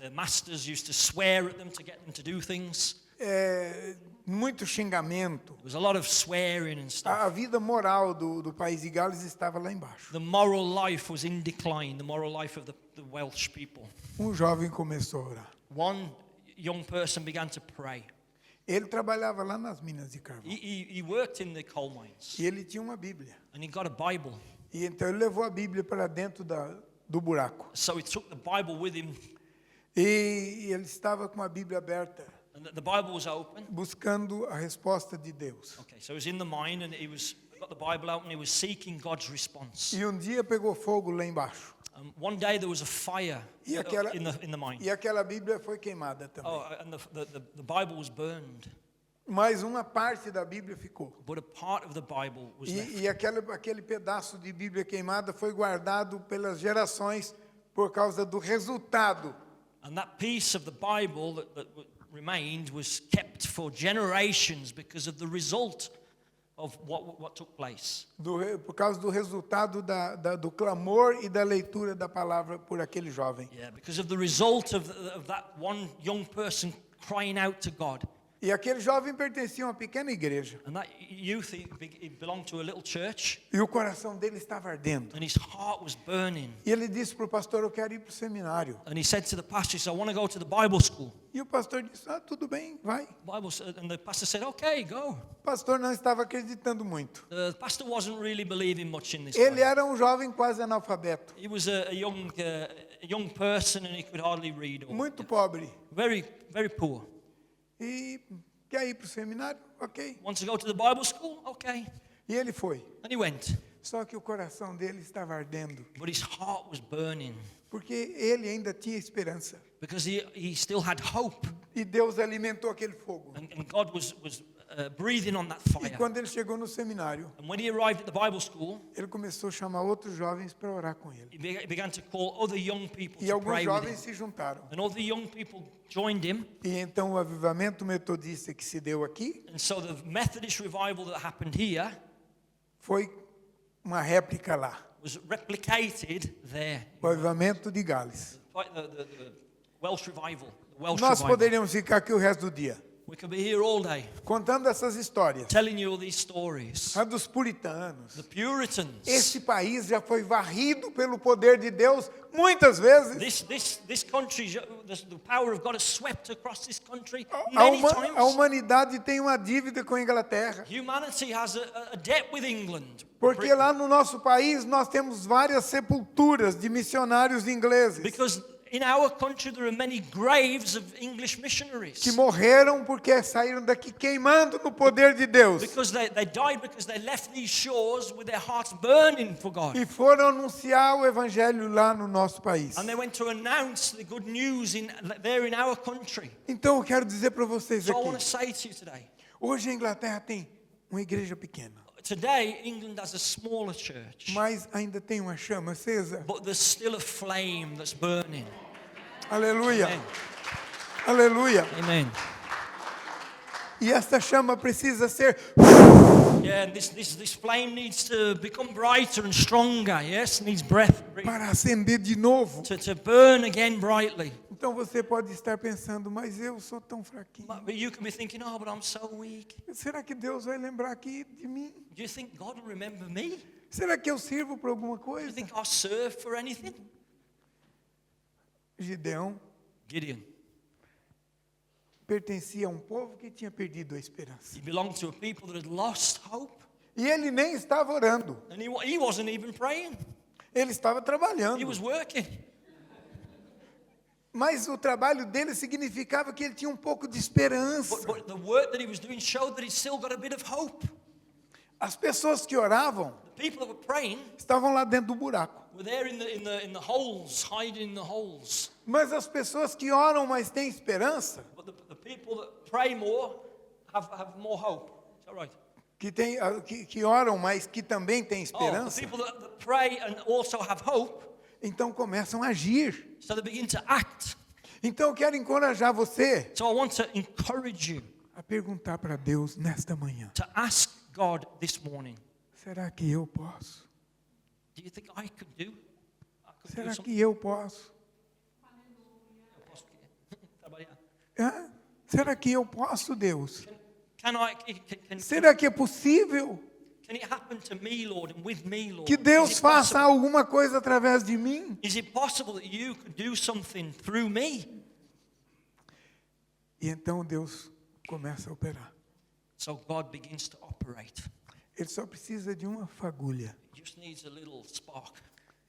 the masters used to swear at them to get them to do things. muito xingamento. There was a lot of swearing and stuff. A vida moral do país de Gales estava lá embaixo. The moral life was in decline, the moral life of the Welsh people. Jovem começou a orar. One young person began to pray. Ele trabalhava lá nas minas de carvão. He worked in the coal mines, E ele tinha uma Bíblia. and he got a Bible. E então ele levou a Bíblia para dentro do buraco. So he took the Bible with him, E ele estava com a Bíblia aberta, and the Bible was open. buscando a resposta de Deus. Okay, so he was in the mine, and he got the Bible out, and he was seeking God's response. E dia pegou fogo lá embaixo. One day there was a fire E aquela, in the mine. e aquela Bíblia foi queimada também. Oh, and the Bible was burned, Mas uma parte da Bíblia ficou. but a part of the Bible was left. E aquele pedaço de Bíblia queimada foi guardado pelas gerações por causa do resultado. And that piece of the Bible that remained was kept for generations because of the result of what took place. Por causa do resultado do clamor e da leitura da palavra por aquele jovem. Yeah, because of the result of that one young person crying out to God. E aquele jovem pertencia a uma pequena igreja. And that youth, he belonged to a little church, E o coração dele estava ardendo. and his heart was burning. E ele disse para o pastor, eu quero ir para o seminário. And he said to the pastor, he said, I want to go to the Bible school. E o pastor disse, tudo bem, vai. And the pastor said, okay, go. O pastor não estava acreditando muito. The pastor wasn't really believing much in this Ele guy. era jovem quase analfabeto. He was a young person, and he could hardly read. Muito pobre. Very, very poor. E quer ir para o seminário? Ok. Wants to go to the Bible school? Okay. E ele foi. And he went. Só que o coração dele estava ardendo. But his heart was burning Porque ele ainda tinha esperança. because he still had hope. E Deus alimentou aquele fogo. And God was breathing on that E fire. quando ele chegou no seminário, And when he arrived at the Bible school, ele começou a chamar outros jovens para orar com ele. he began to call other young people E to alguns pray with jovens him. se juntaram. And all the young people joined him. E então o avivamento metodista que se deu aqui And so the Methodist revival that happened here foi uma réplica lá. was replicated there. O avivamento de Gales. The Welsh revival. The Welsh Nós revival. poderíamos ficar aqui o resto do dia, We could be here all day contando essas histórias. telling you all these stories. A dos puritanos. The Puritans. Esse país já foi varrido pelo poder de Deus muitas vezes. This country, the power of God has swept across this country A many times. humanidade tem uma dívida com a Inglaterra. Humanity has a debt with England. Porque lá no nosso país nós temos várias sepulturas de missionários ingleses Because in our country there are many graves of English missionaries. que morreram porque saíram daqui queimando no poder de Deus. Because they died because they left these shores with their hearts burning for God. E foram anunciar o evangelho lá no nosso país. And they went to announce the good news there in our country. Então eu quero dizer para vocês So I want to aqui, say to you today, hoje a Inglaterra tem uma igreja pequena, today England has a smaller church, mas ainda tem uma chama acesa. but there's still a flame that's burning. Aleluia. Amen. Aleluia. Amen. E esta chama precisa ser Yeah, and this flame needs to become brighter and stronger. Yes, needs breath para acender de novo. to burn again brightly. Então você pode estar pensando, mas eu sou tão fraquinho. But you can be thinking, oh, but I'm so weak. Será que Deus vai lembrar aqui de mim? Do you think God will remember me? Será que eu sirvo para alguma Do you coisa? think I'll serve for anything? Gideão Gideon. pertencia a um povo que tinha perdido a esperança. He belonged to a people that had lost hope. E ele nem estava orando. And he wasn't even praying. Ele estava He trabalhando. was working. Mas o trabalho dele significava que ele tinha um pouco de esperança. But the work that he was doing showed that he's still got a bit of hope. As pessoas que oravam The people that were praying estavam lá dentro do buraco. were there in the holes, hiding in the holes. Mas as pessoas que oram, mas têm esperança, But the people that pray more have more hope. Is that right? que oram, mas que também têm The esperança, people that pray and also have hope, então começam a agir. so they begin to act. Então eu quero encorajar você So I want to encourage you a perguntar para Deus nesta manhã: to ask God this morning, será que eu posso? do you think I could do? Será something? que eu posso? Eu posso trabalhar. Hã? Será que eu posso, Deus? Can Será que é possível it happen to me, Lord, and with me, Lord? que Deus Is it faça possible? alguma coisa através de mim? Is it possible that you could do something through me? E então Deus começa a operar. So God begins to operate. Ele só precisa de uma fagulha. He just needs a little spark,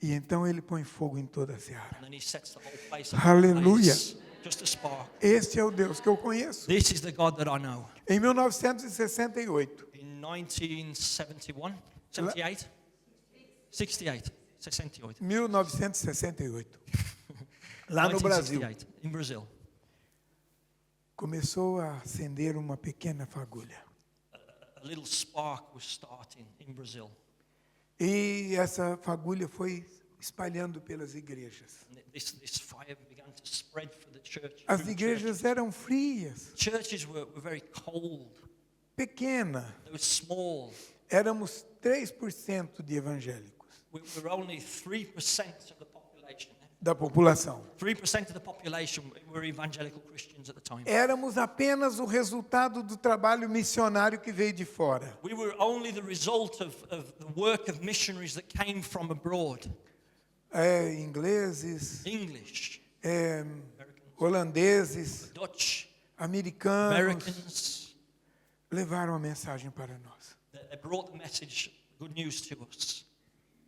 E então ele põe fogo em toda a seara. and then he sets the whole place Aleluia. ablaze. Just a spark. Este é o Deus que eu conheço. This is the God that I know. Em 1968, In 1971, 78, 68, 68. 1968, lá no Brasil, 1968, in Brazil. começou a acender uma pequena fagulha. A little spark was starting in Brazil. E essa fagulha foi espalhando pelas igrejas. And this fire began to spread for the church. As through igrejas eram frias, churches were very cold. pequena. They were small. Éramos 3% de evangélicos We were only 3% of the population. da população. 3% of the population were evangelical Christians at the time. Éramos apenas o resultado do trabalho missionário que veio de fora. We were only the result of the work of missionaries that came from abroad. Ingleses, English, holandeses, Dutch, americanos Americans. levaram a mensagem para nós. They brought the message, good news to us.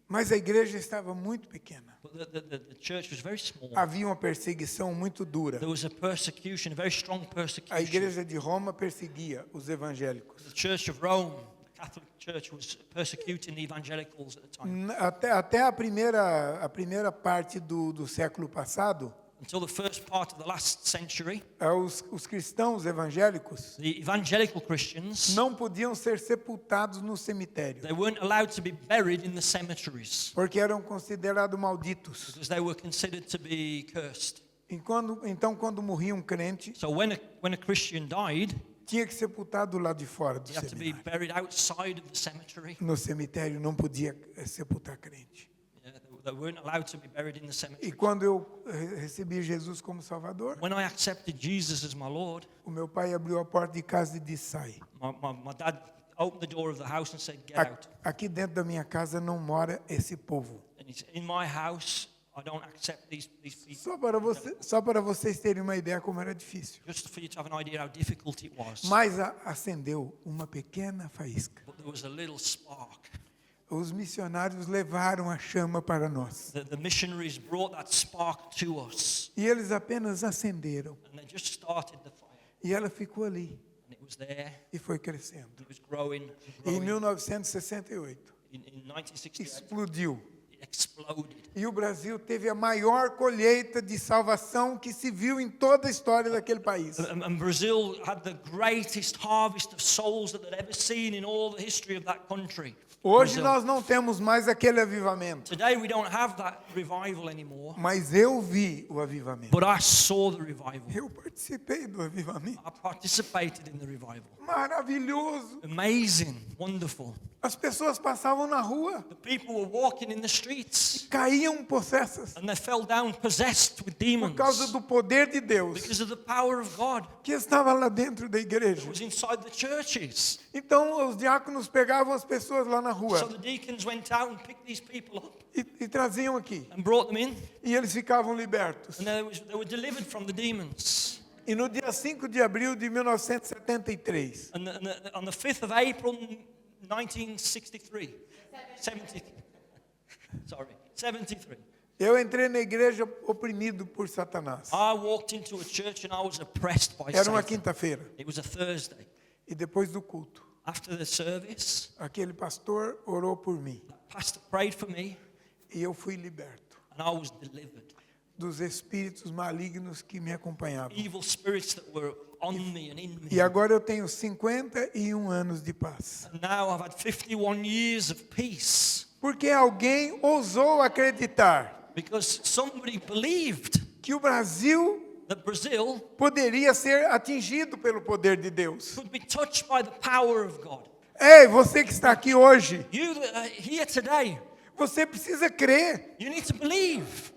Mas a igreja estava muito pequena. But the church was very small. Havia uma perseguição muito dura. There was a persecution, a very strong A persecution. igreja de Roma perseguia os evangélicos. The Church of Rome, the Catholic Church, was persecuting the evangelicals at the time. Até a primeira parte do século passado, Until the first part of the last century, os cristãos evangélicos the evangelical Christians, não podiam ser sepultados no cemitério, they weren't allowed to be buried in the cemeteries porque eram considerados malditos. because they were considered to be cursed. Então, quando morria um crente, So when a Christian died, tinha que sepultar do lado de fora do he had to be seminário. buried outside of the cemetery. No cemitério não podia sepultar crente. Yeah, they weren't allowed to be buried in the E cemetery. quando eu recebi Jesus como Salvador, When I accepted Jesus as my Lord, o meu pai abriu a porta de casa e disse: sai. my dad opened the door of the house and said, "Get out." Aqui dentro da minha casa não mora esse povo. And he said, "In my house, I don't accept these people." Só para vocês terem uma ideia como era difícil. Just for you to have an idea how difficult it was. Mas acendeu uma pequena faísca. But there was a little spark. Os missionários levaram a chama para nós. The missionaries brought that spark to us, E eles apenas acenderam. and they just started the fire, E ela ficou ali and it was there, e foi crescendo. and it was growing, and Em growing. 1968, In 1968, explodiu. it exploded. E o Brasil teve a maior colheita de salvação que se viu em toda a história daquele país. And Brazil had the greatest harvest of souls that they'd ever seen in all the history of that country. Hoje Brazil. nós não temos mais aquele avivamento, Today we don't have that revival anymore, mas eu vi o avivamento. but I saw the revival. Eu participei do avivamento. I participated in the revival. Maravilhoso. Amazing, wonderful. As pessoas passavam na rua, The people were walking in the streets caíam possessas and they fell down possessed with por demons causa do poder de Deus because of the power of God que estava lá dentro da that igreja. was inside the churches. Então os diáconos pegavam as pessoas lá na So rua the deacons went out and picked these people up e traziam aqui. and brought them in, E eles ficavam libertos. and they were delivered from the demons. E no dia 5 de abril de 1973, And on the 5th of April 1963, 73, Eu entrei na igreja oprimido por Satanás. I walked into a church and I was oppressed by Era uma Satan. quinta-feira. It was a Thursday. E depois do culto, After the service, aquele pastor orou por mim. the pastor prayed for me E eu fui liberto and I was delivered. dos espíritos malignos que me acompanhavam. Evil spirits that were on me and in me. E agora eu tenho 51 anos de paz. And now I've had 51 years of peace Porque alguém ousou acreditar because somebody believed que o Brasil that Brazil poderia ser atingido pelo poder de Deus. could be touched by the power of God. Ei, você que está aqui hoje, You that are here today, você precisa crer. you need to believe.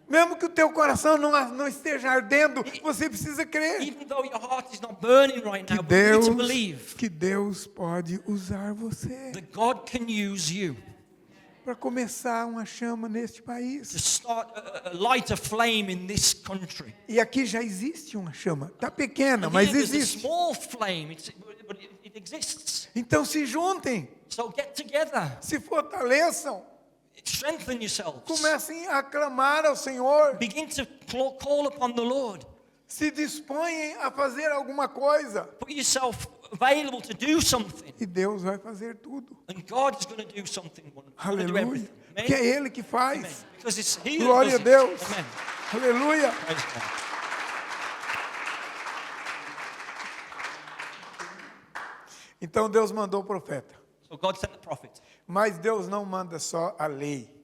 Mesmo que o teu coração não esteja ardendo, você precisa crer. Even though your heart is not burning right now, but you need to believe Que Deus pode usar você that God can use you para começar uma chama neste to país. start light a flame in this country. E aqui já existe uma chama. Está pequena, And mas here there's a existe. small flame, but it exists. Então se juntem, So get together, se fortaleçam, strengthen yourselves, comecem a clamar ao Senhor, begin to call upon the Lord, se dispõem a fazer alguma coisa. put yourself available to do something, E Deus vai fazer tudo. and God is going to do something. He's going to do Aleluia. everything. Que é Amen? Ele que Amen. faz. Because it's He that Glória a does it. Deus. Amen. Aleluia. Praise God. Então Deus mandou o profeta. So God sent the prophet. Mas Deus não manda só a lei.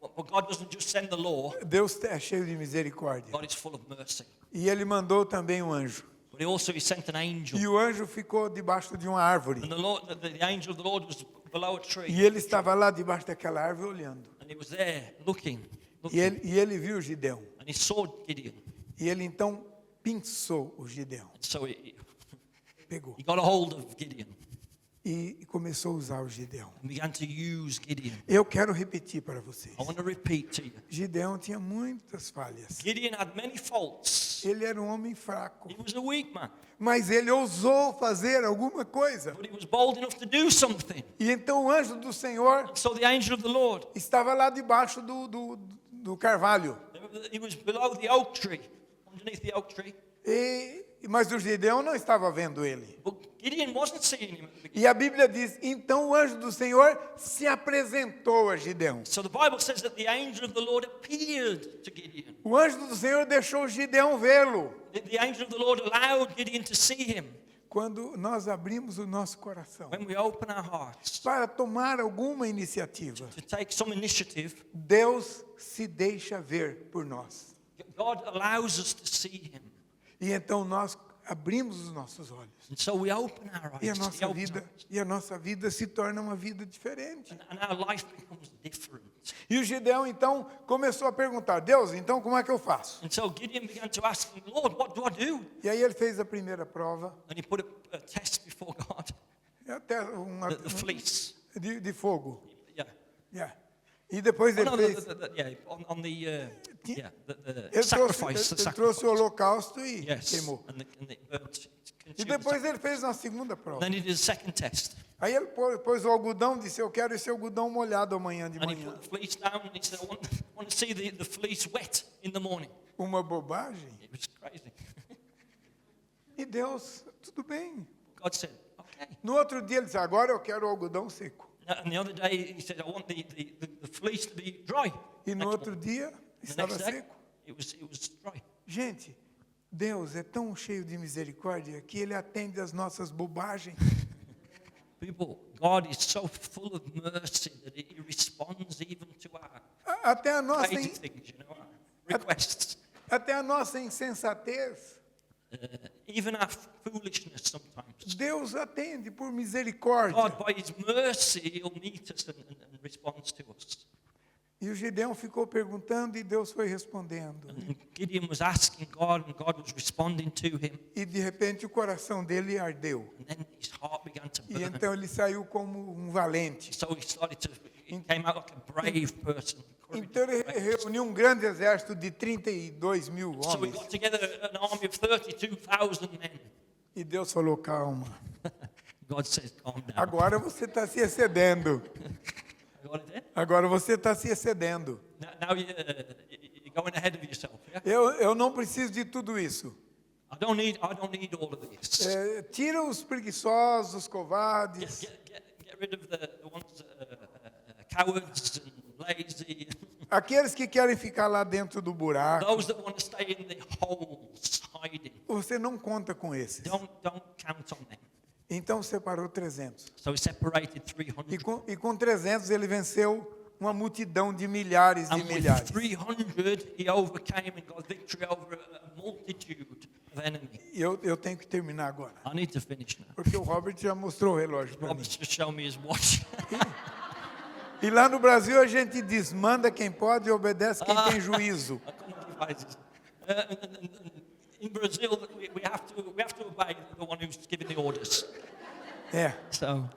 But God doesn't just send the law, Deus é cheio de misericórdia. God is full of mercy. E Ele mandou também um anjo. But He sent an angel. E o anjo ficou debaixo de uma árvore. And the angel of the Lord was below a tree. E ele estava lá debaixo daquela árvore olhando. And he was there looking. E ele viu Gideão. And he saw Gideon. E ele então pinçou o Gideão. And so he Pegou. got a hold of Gideon E começou a usar o Gideão. and began to use Gideon. Eu quero repetir para vocês. I want to repeat to you. Gideão tinha muitas falhas. Gideon had many faults. Ele era um homem fraco. He was a weak man. Mas ele ousou fazer alguma coisa. But he was bold enough to do something. E então o anjo do Senhor So the angel of the Lord, estava lá debaixo do carvalho. he was below the oak tree, underneath the oak tree. Mas o Gideão não estava vendo ele. But Gideon wasn't seeing him at the beginning. E a Bíblia diz, então o anjo do Senhor se apresentou a Gideão. So the Bible says that the angel of the Lord appeared to Gideon. O anjo do Senhor deixou Gideão vê-lo. The angel of the Lord allowed Gideon to see him. Quando nós abrimos o nosso coração When we open our hearts para tomar alguma iniciativa, to take some initiative, Deus se deixa ver por nós. God allows us to see him. E então nós abrimos os nossos olhos. And so we open our E a eyes. nossa vida se torna uma vida diferente. And our life becomes different. E o Gideão então começou a perguntar: Deus, então como é que eu faço? And so Gideon began to ask him, Lord, what do I do? E aí ele fez a primeira prova, And he put a test before God, até the fleece. de fogo. Yeah. Yeah. E depois Oh, ele no, fez. yeah, on the, yeah, the Ele sacrifice. trouxe, ele trouxe o holocausto e Yes, queimou. and it burnt. E Consumed the depois ele fez uma segunda prova. Then he did a second test. Aí ele pôs o algodão e disse: eu quero esse algodão molhado amanhã de And he manhã. put the fleece down and he said, I want to see the fleece wet in the morning. Uma bobagem. It was crazy. E Deus, tudo bem. God said, okay. No outro dia ele disse: agora eu quero o algodão seco. And the other day he said, I want the fleece to be dry. E no Next outro one. dia The estava next day, seco. it was dry. Gente, Deus é tão cheio de misericórdia que Ele atende às nossas bobagens. People, God is so full of mercy that He responds even to our Até a nossa, crazy things, our requests. até a nossa insensatez. Even our foolishness sometimes. Deus atende por misericórdia. God, by His mercy, He'll meet us and responds to us. E o Gideão ficou perguntando e Deus foi respondendo. And Gideon was asking God, and God was responding to him. E de repente o coração dele ardeu. And then his heart began to E burn. então ele saiu como um valente. So he came out like a brave person. Então ele reuniu um grande exército de 32 mil So we homens. got together an army of 32,000 men. E Deus falou: calma, God says, calm down. agora você está se excedendo. Got it there? Agora você está se excedendo. Now you're going ahead of yourself. Yeah? Eu não preciso de tudo isso. I don't need all of this. Tira os preguiçosos, os covardes. Get rid of the ones cowards and lazy. Aqueles que querem ficar lá dentro do buraco. Those that want to stay in the holes, hiding. Você não conta com esses. Don't count on them. Então separou 300. So he separated 300. E com 300 ele venceu uma multidão de milhares e And with milhares. 300, he overcame and got victory over a multitude of enemies. E eu tenho que terminar agora. I need to finish now. Porque o Robert já mostrou o relógio para mim. Robert's just showed me his watch. E lá no Brasil a gente diz, manda quem pode e obedece quem tem juízo. In Brazil, we have to obey the one who's giving the orders. É. So,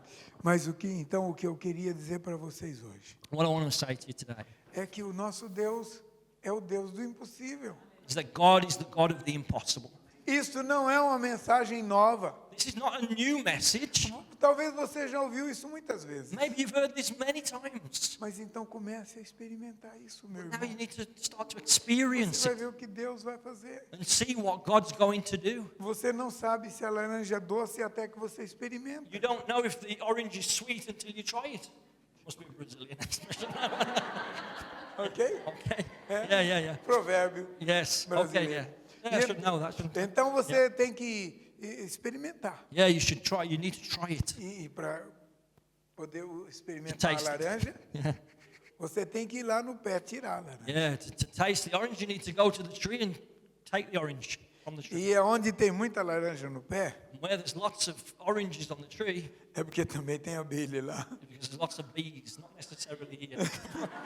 Mas o que eu queria dizer para vocês hoje what I want to say to you today é que o nosso Deus é o Deus do impossível. is that God is the God of the impossible. Isso não é uma mensagem nova. This is not a new message. Talvez você já ouviu isso muitas vezes. Maybe you've heard this many times. Mas então comece a experimentar isso, meu Now you irmão. need to start to experience Você vai it ver o que Deus vai fazer. and see what God's going to do. Você não sabe se a laranja é doce até que você experimenta. You don't know if the orange is sweet until you try it. Must be a Brazilian expression. Ok? Okay. É. Yeah. Provérbio. Yes. Okay. Brasileiro. Yeah. I should know that. Shouldn't I? Então você tem que experimentar. Yeah, you should try. You need to try it. E para poder experimentar a Taste it. laranja, Yeah. você tem que ir lá no pé tirar a laranja. Yeah. To taste the orange, you need to go to the tree and take the orange from the tree. E é onde tem muita laranja no pé, Where there's lots of oranges on the tree, é porque também tem abelha lá. because there's lots of bees, not necessarily here.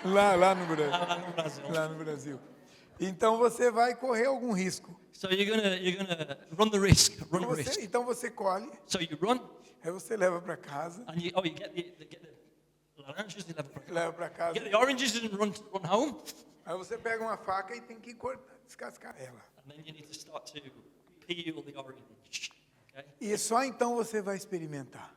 Lá no Brasil. Lá no Brasil. Lá no Brasil. Então você vai correr algum risco. So you're gonna run the risk. Run the risk. Então você colhe, So you run, aí você leva para casa, and you get the oranges, you leva para casa. get the oranges and run home, Aí você pega uma faca e tem que cortar, descascar ela. and then you need to start to peel the orange. Okay? E só então você vai experimentar.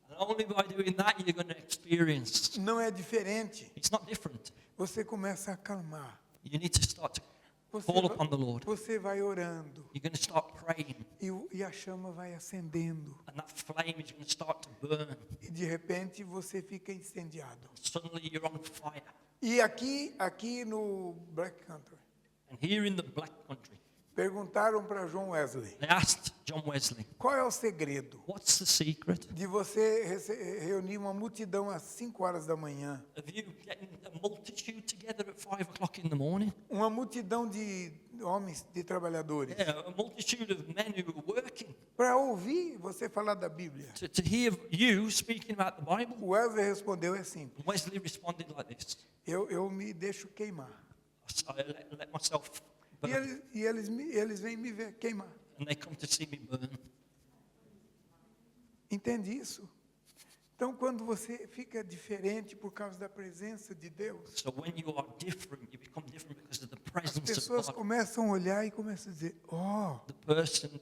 And only by doing that you're going to experience. Não é diferente. It's not different. Você começa a acalmar. You need to start to Você call vai, upon the Lord. você vai orando You're going to start praying, e a chama vai acendendo. and that flame is going to start to burn. E de repente você fica incendiado. Suddenly you're on fire. E aqui no Black Country, And here in the Black Country, perguntaram para John Wesley, they asked John Wesley, qual é o segredo what's the secret de você reunir uma multidão às 5 horas da manhã? of you getting a multitude together at 5 o'clock in the morning? Uma multidão de homens, de trabalhadores, Yeah, a multitude of men who were working para ouvir você falar da Bíblia. to hear you speaking about the Bible. O Wesley respondeu assim, Wesley responded like this: eu me deixo queimar. I let myself E burn, eles vêm me ver queimar. and they come to see me burn. Entende isso? Então, quando você fica diferente por causa da presença de Deus, So when you are different, you become different because of the as presence of pessoas God. começam a olhar e começam a dizer: oh,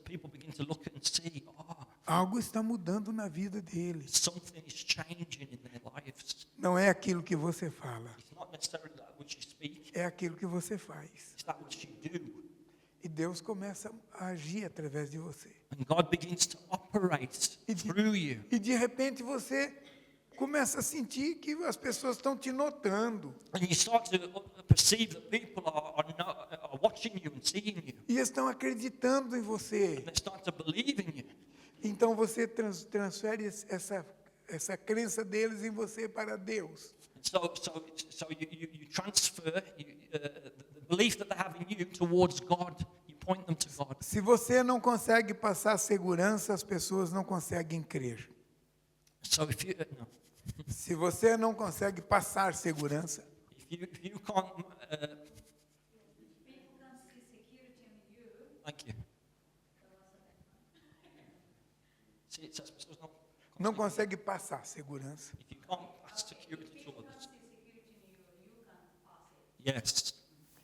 People begin to look and see, algo está mudando na vida deles. something is changing in their lives. Não é aquilo que você fala, It's not necessarily that which you speak, é aquilo que você faz. it's that which you do. E Deus começa a agir através de você. And God begins to operate through you. E de repente você começa a sentir que as pessoas estão te notando. And you start to perceive that people are watching you and seeing you. E estão acreditando em você. And they start to believe in you. Então você transfere essa crença deles em você para Deus. So you transfer the belief that they have in you towards God. You point them to God. Se você não consegue passar segurança, as pessoas não conseguem crer. So if you no. Se você não consegue passar segurança, If you can't, People can see security in you. thank you. See, as pessoas não consegue passar segurança, if you can't pass security to others, See security in you, you can pass it. yes.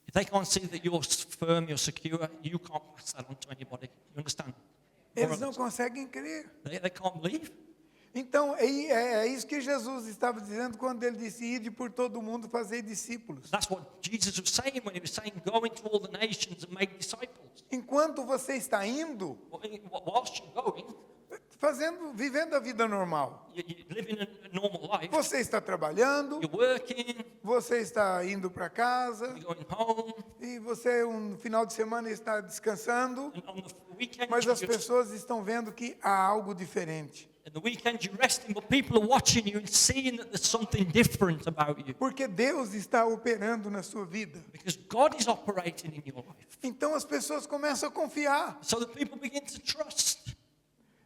If they can't see that you're firm, you're secure, you can't pass that on to anybody. You understand? eles não conseguem crer. They can't believe. Então, é isso que Jesus estava dizendo quando ele disse, ide por todo mundo fazer discípulos. That's what Jesus was saying when he was saying, go into all the nations and make disciples. Enquanto você está indo, Whilst you're going, vivendo a vida normal. you're living a normal life. Você está trabalhando, You're working, você está indo para casa, you're going home, e você, um final de semana, está descansando, and on the weekend, mas as you're pessoas estão vendo que há algo diferente. in the weekend you're resting, but people are watching you and seeing that there's something different about you. Porque Deus está operando na sua vida. Because God is operating in your life. Então as pessoas começam a confiar. So that people begin to trust.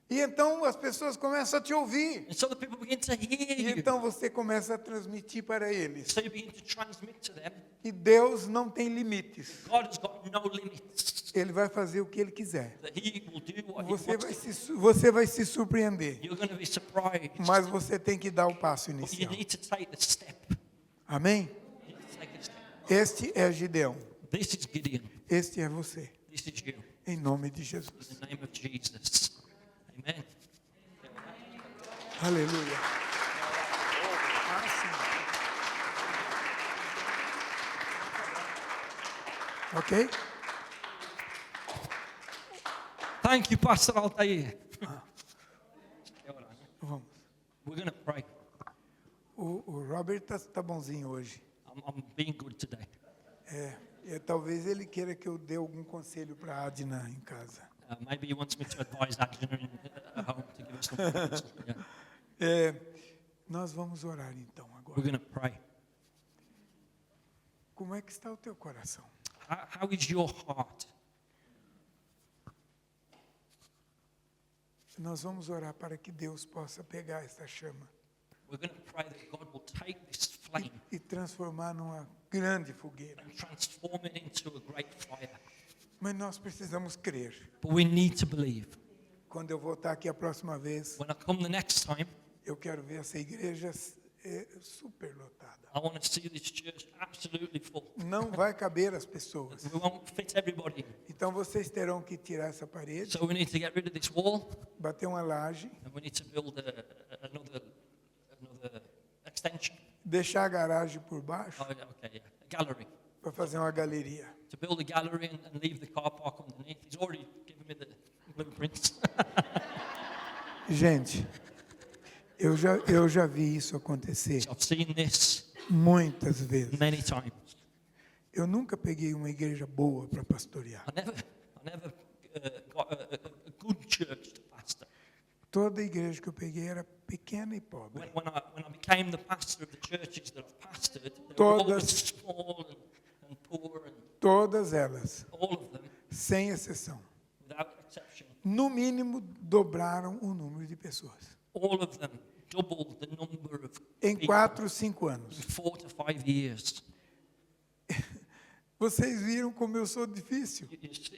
E então as pessoas começam a te ouvir. And so that people begin to hear E you. então você começa a transmitir para eles. So you begin to transmit to them. E Deus não tem limites. God has got no limits. Ele vai fazer o que Ele quiser. That He will do what He wants. Você vai se surpreender. You're going to be surprised. Mas você tem que dar o passo But you inicial. need to take the step. Amém? You need to take a step. Este é Gideão. This is Gideon. Este é você. This is you. Em nome de Jesus. In the name of Jesus. Amen. Aleluia. Ok? Thank you, Pastor Altair. Vamos. We're going to pray. O Robert tá bonzinho hoje. I'm being good today. Talvez ele queira que eu dê algum conselho para a Adna em casa. Maybe he wants me to advise Adjuna at home to give us some counsel. Yeah. Nós vamos orar então agora. We're going to pray. Como é que está o teu coração? How is your heart? Nós vamos orar para que Deus possa pegar essa chama We're going to pray that God will take this flame e transformar numa grande fogueira. and transform it into a great fire. Mas nós precisamos crer. But we need to believe. Quando eu voltar aqui a próxima vez, When I come the next time, eu quero ver essa igreja super lotada. I want to see this church absolutely full. Não vai caber as pessoas. We won't fit everybody in. Então vocês terão que tirar essa parede, So we need to get rid of this wall, bater uma laje, and we need to build another extension. deixar a garagem por baixo Oh, okay, yeah. A gallery. para fazer uma galeria. To build a gallery and leave the car park underneath. He's already given me the blueprints. Gente, eu já vi isso acontecer So I've seen this muitas vezes. many times. Eu nunca peguei uma igreja boa para pastorear. I never got a good church to pastor. Toda igreja que eu peguei era pequena e pobre. When I became the pastor of the churches that I've pastored, they were always Todas. small and poor, and Todas elas, all of them, sem exceção. without exception, No mínimo, dobraram o número de pessoas. all of them doubled the number of Em people 4, 5 anos. in 4 to 5 years. Vocês viram como eu sou difícil.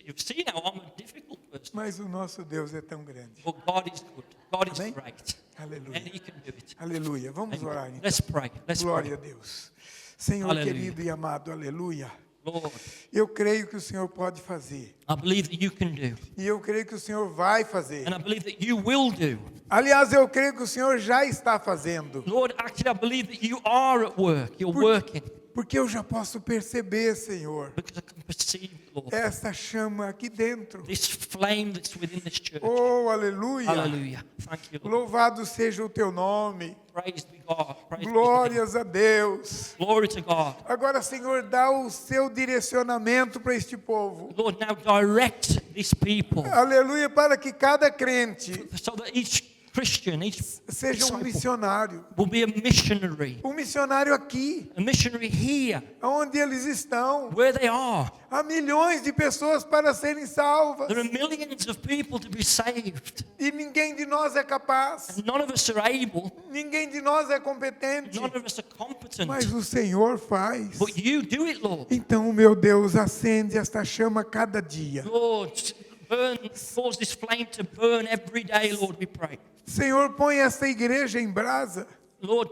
You've seen how I'm a difficult person, Mas o nosso Deus é tão grande. but God is good. God is Amém? great, Aleluia. and He can do it. Aleluia. Vamos Amen. orar então. Let's pray. Let's Glória pray. a Deus. Senhor Aleluia. querido e amado, aleluia. Lord, Eu creio que o Senhor pode fazer. I believe that you can do, E eu creio que o Senhor vai fazer. and I believe that you will do. Aliás, eu creio que o Senhor já está fazendo. Lord, actually, I believe that you are at work. You're working, Porque eu já posso perceber, Senhor, because I can perceive, Lord, essa chama aqui dentro. this flame that's within this church. Oh, aleluia. Hallelujah. Thank you, Lord. Louvado seja o teu nome. Praise be God. Praise be God. Glórias a Deus. Glory to God. Agora, Senhor, dá o seu direcionamento para este povo. Lord, now direct these people Aleluia, para que cada crente so that each Christian, each seja um disciple missionário. will be a missionary. Um missionário aqui, A missionary here, onde eles estão. where they are. Há milhões de pessoas para serem salvas. There are millions of people to be saved. E ninguém de nós é capaz. And none of us are able, Ninguém de nós é competente. none of us are competent. Mas o Senhor faz. But you do it, Lord. Então, meu Deus, acende esta chama cada dia. Lord, cause this flame to burn every day, Lord, we pray. Senhor, põe esta igreja em brasa. Lord,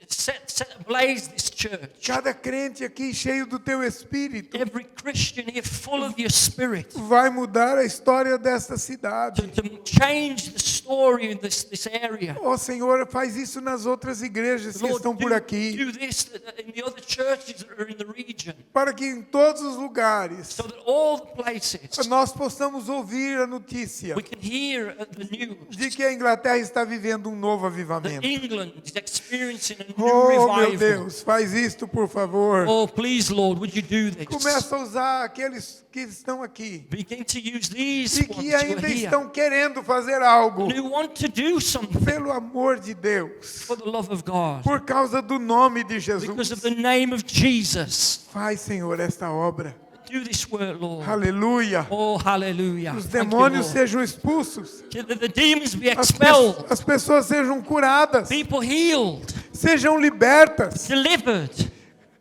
set ablaze this church. Cada crente aqui cheio do teu Espírito Every Christian here full of your Spirit. vai mudar a história desta cidade. To change the story in this area. Ó Senhor, faz isso nas outras igrejas que estão por aqui, do this in the other churches that are in the region. para que em todos os lugares So that all the places nós possamos ouvir a notícia we can hear the news de que a Inglaterra está vivendo um novo that avivamento. England is experiencing a new Oh, meu revival. Deus, faz isto, por favor. Oh, please, Lord, would you do this? Começa a usar aqueles que estão aqui Begin to use these e ones que who are ainda here estão querendo fazer algo, and who want to do something pelo amor de Deus, for the love of God. por causa do nome de Because of Jesus. the name of Jesus. Faz, Senhor, esta obra. Do this work, Lord. Aleluia. Oh, hallelujah. Os Thank you, demônios Lord. sejam expulsos, That the demons be as expelled. as pessoas sejam curadas, People healed, sejam libertas delivered.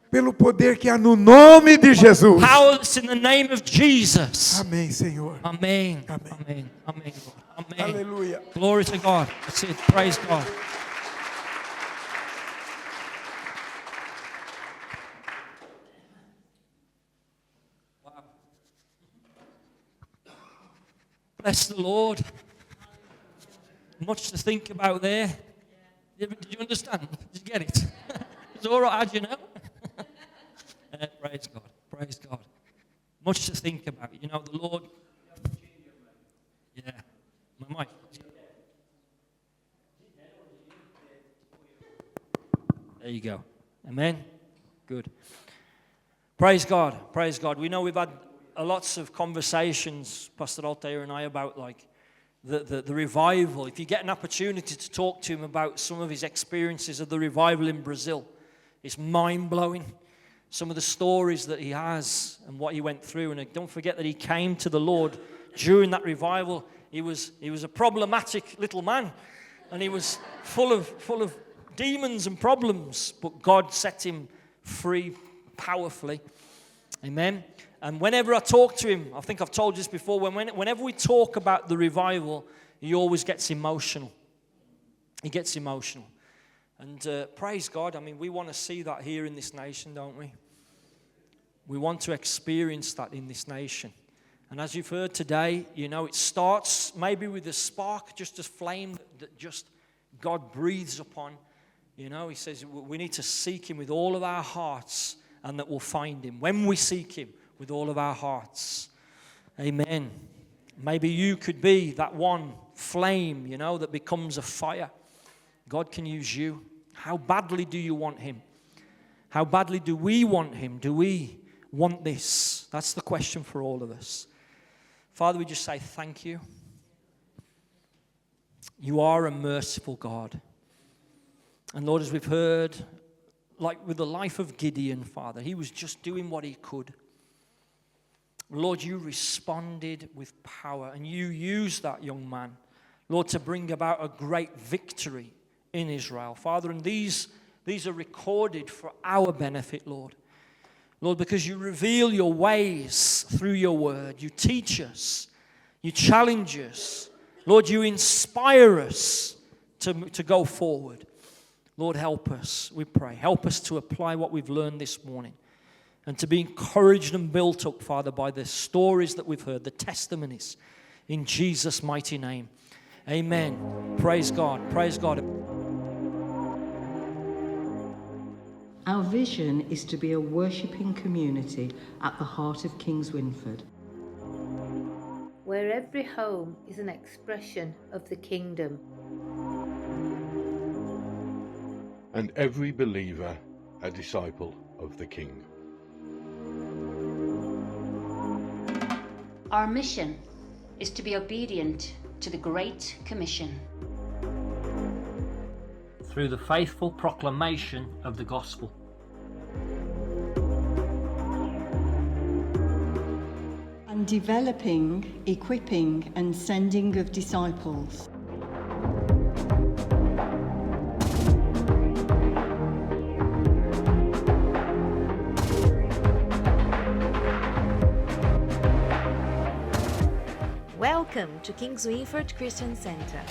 pelo poder que há no nome de Jesus. Powerless in the name of Jesus. Amém, Senhor. Amen. Amen. Amen. Amen, Lord. Amen. Aleluia. Glory to God. That's it. Praise God. Wow. Bless the Lord. Much to think about there. Did you understand? Did you get it? It's all right, how'd you know? Praise God. Praise God. Much to think about. You know, the Lord. Yeah. My mic. There you go. Amen. Good. Praise God. Praise God. We know we've had lots of conversations, Pastor Altair and I, about like the revival. If you get an opportunity to talk to him about some of his experiences of the revival in Brazil, it's mind-blowing. Some of the stories that he has and what he went through. And don't forget that he came to the Lord during that revival. He was a problematic little man, and he was full of demons and problems, but God set him free powerfully. Amen. And whenever I talk to him, I think I've told you this before, whenever we talk about the revival, he always gets emotional. He gets emotional. And praise God, I mean, we want to see that here in this nation, don't we? We want to experience that in this nation. And as you've heard today, you know, it starts maybe with a spark, just a flame that just God breathes upon. You know, he says we need to seek him with all of our hearts, and that we'll find him when we seek him with all of our hearts. Amen. Maybe you could be that one flame, you know, that becomes a fire. God can use you. How badly do you want him? How badly do we want him? Do we want this? That's the question for all of us. Father, we just say thank you. You are a merciful God. And Lord, as we've heard, like with the life of Gideon, Father, he was just doing what he could. Lord, you responded with power, and you used that young man, Lord, to bring about a great victory in Israel. Father, and these are recorded for our benefit, Lord. Lord, because you reveal your ways through your word. You teach us. You challenge us. Lord, you inspire us to go forward. Lord, help us, we pray. Help us to apply what we've learned this morning and to be encouraged and built up, Father, by the stories that we've heard, the testimonies, in Jesus' mighty name. Amen. Praise God. Praise God. Our vision is to be a worshipping community at the heart of Kings Winford. Where every home is an expression of the kingdom. And every believer a disciple of the King. Our mission is to be obedient to the Great Commission. Through the faithful proclamation of the gospel. And developing, equipping and sending of disciples. Welcome to Kings Winford Christian Center.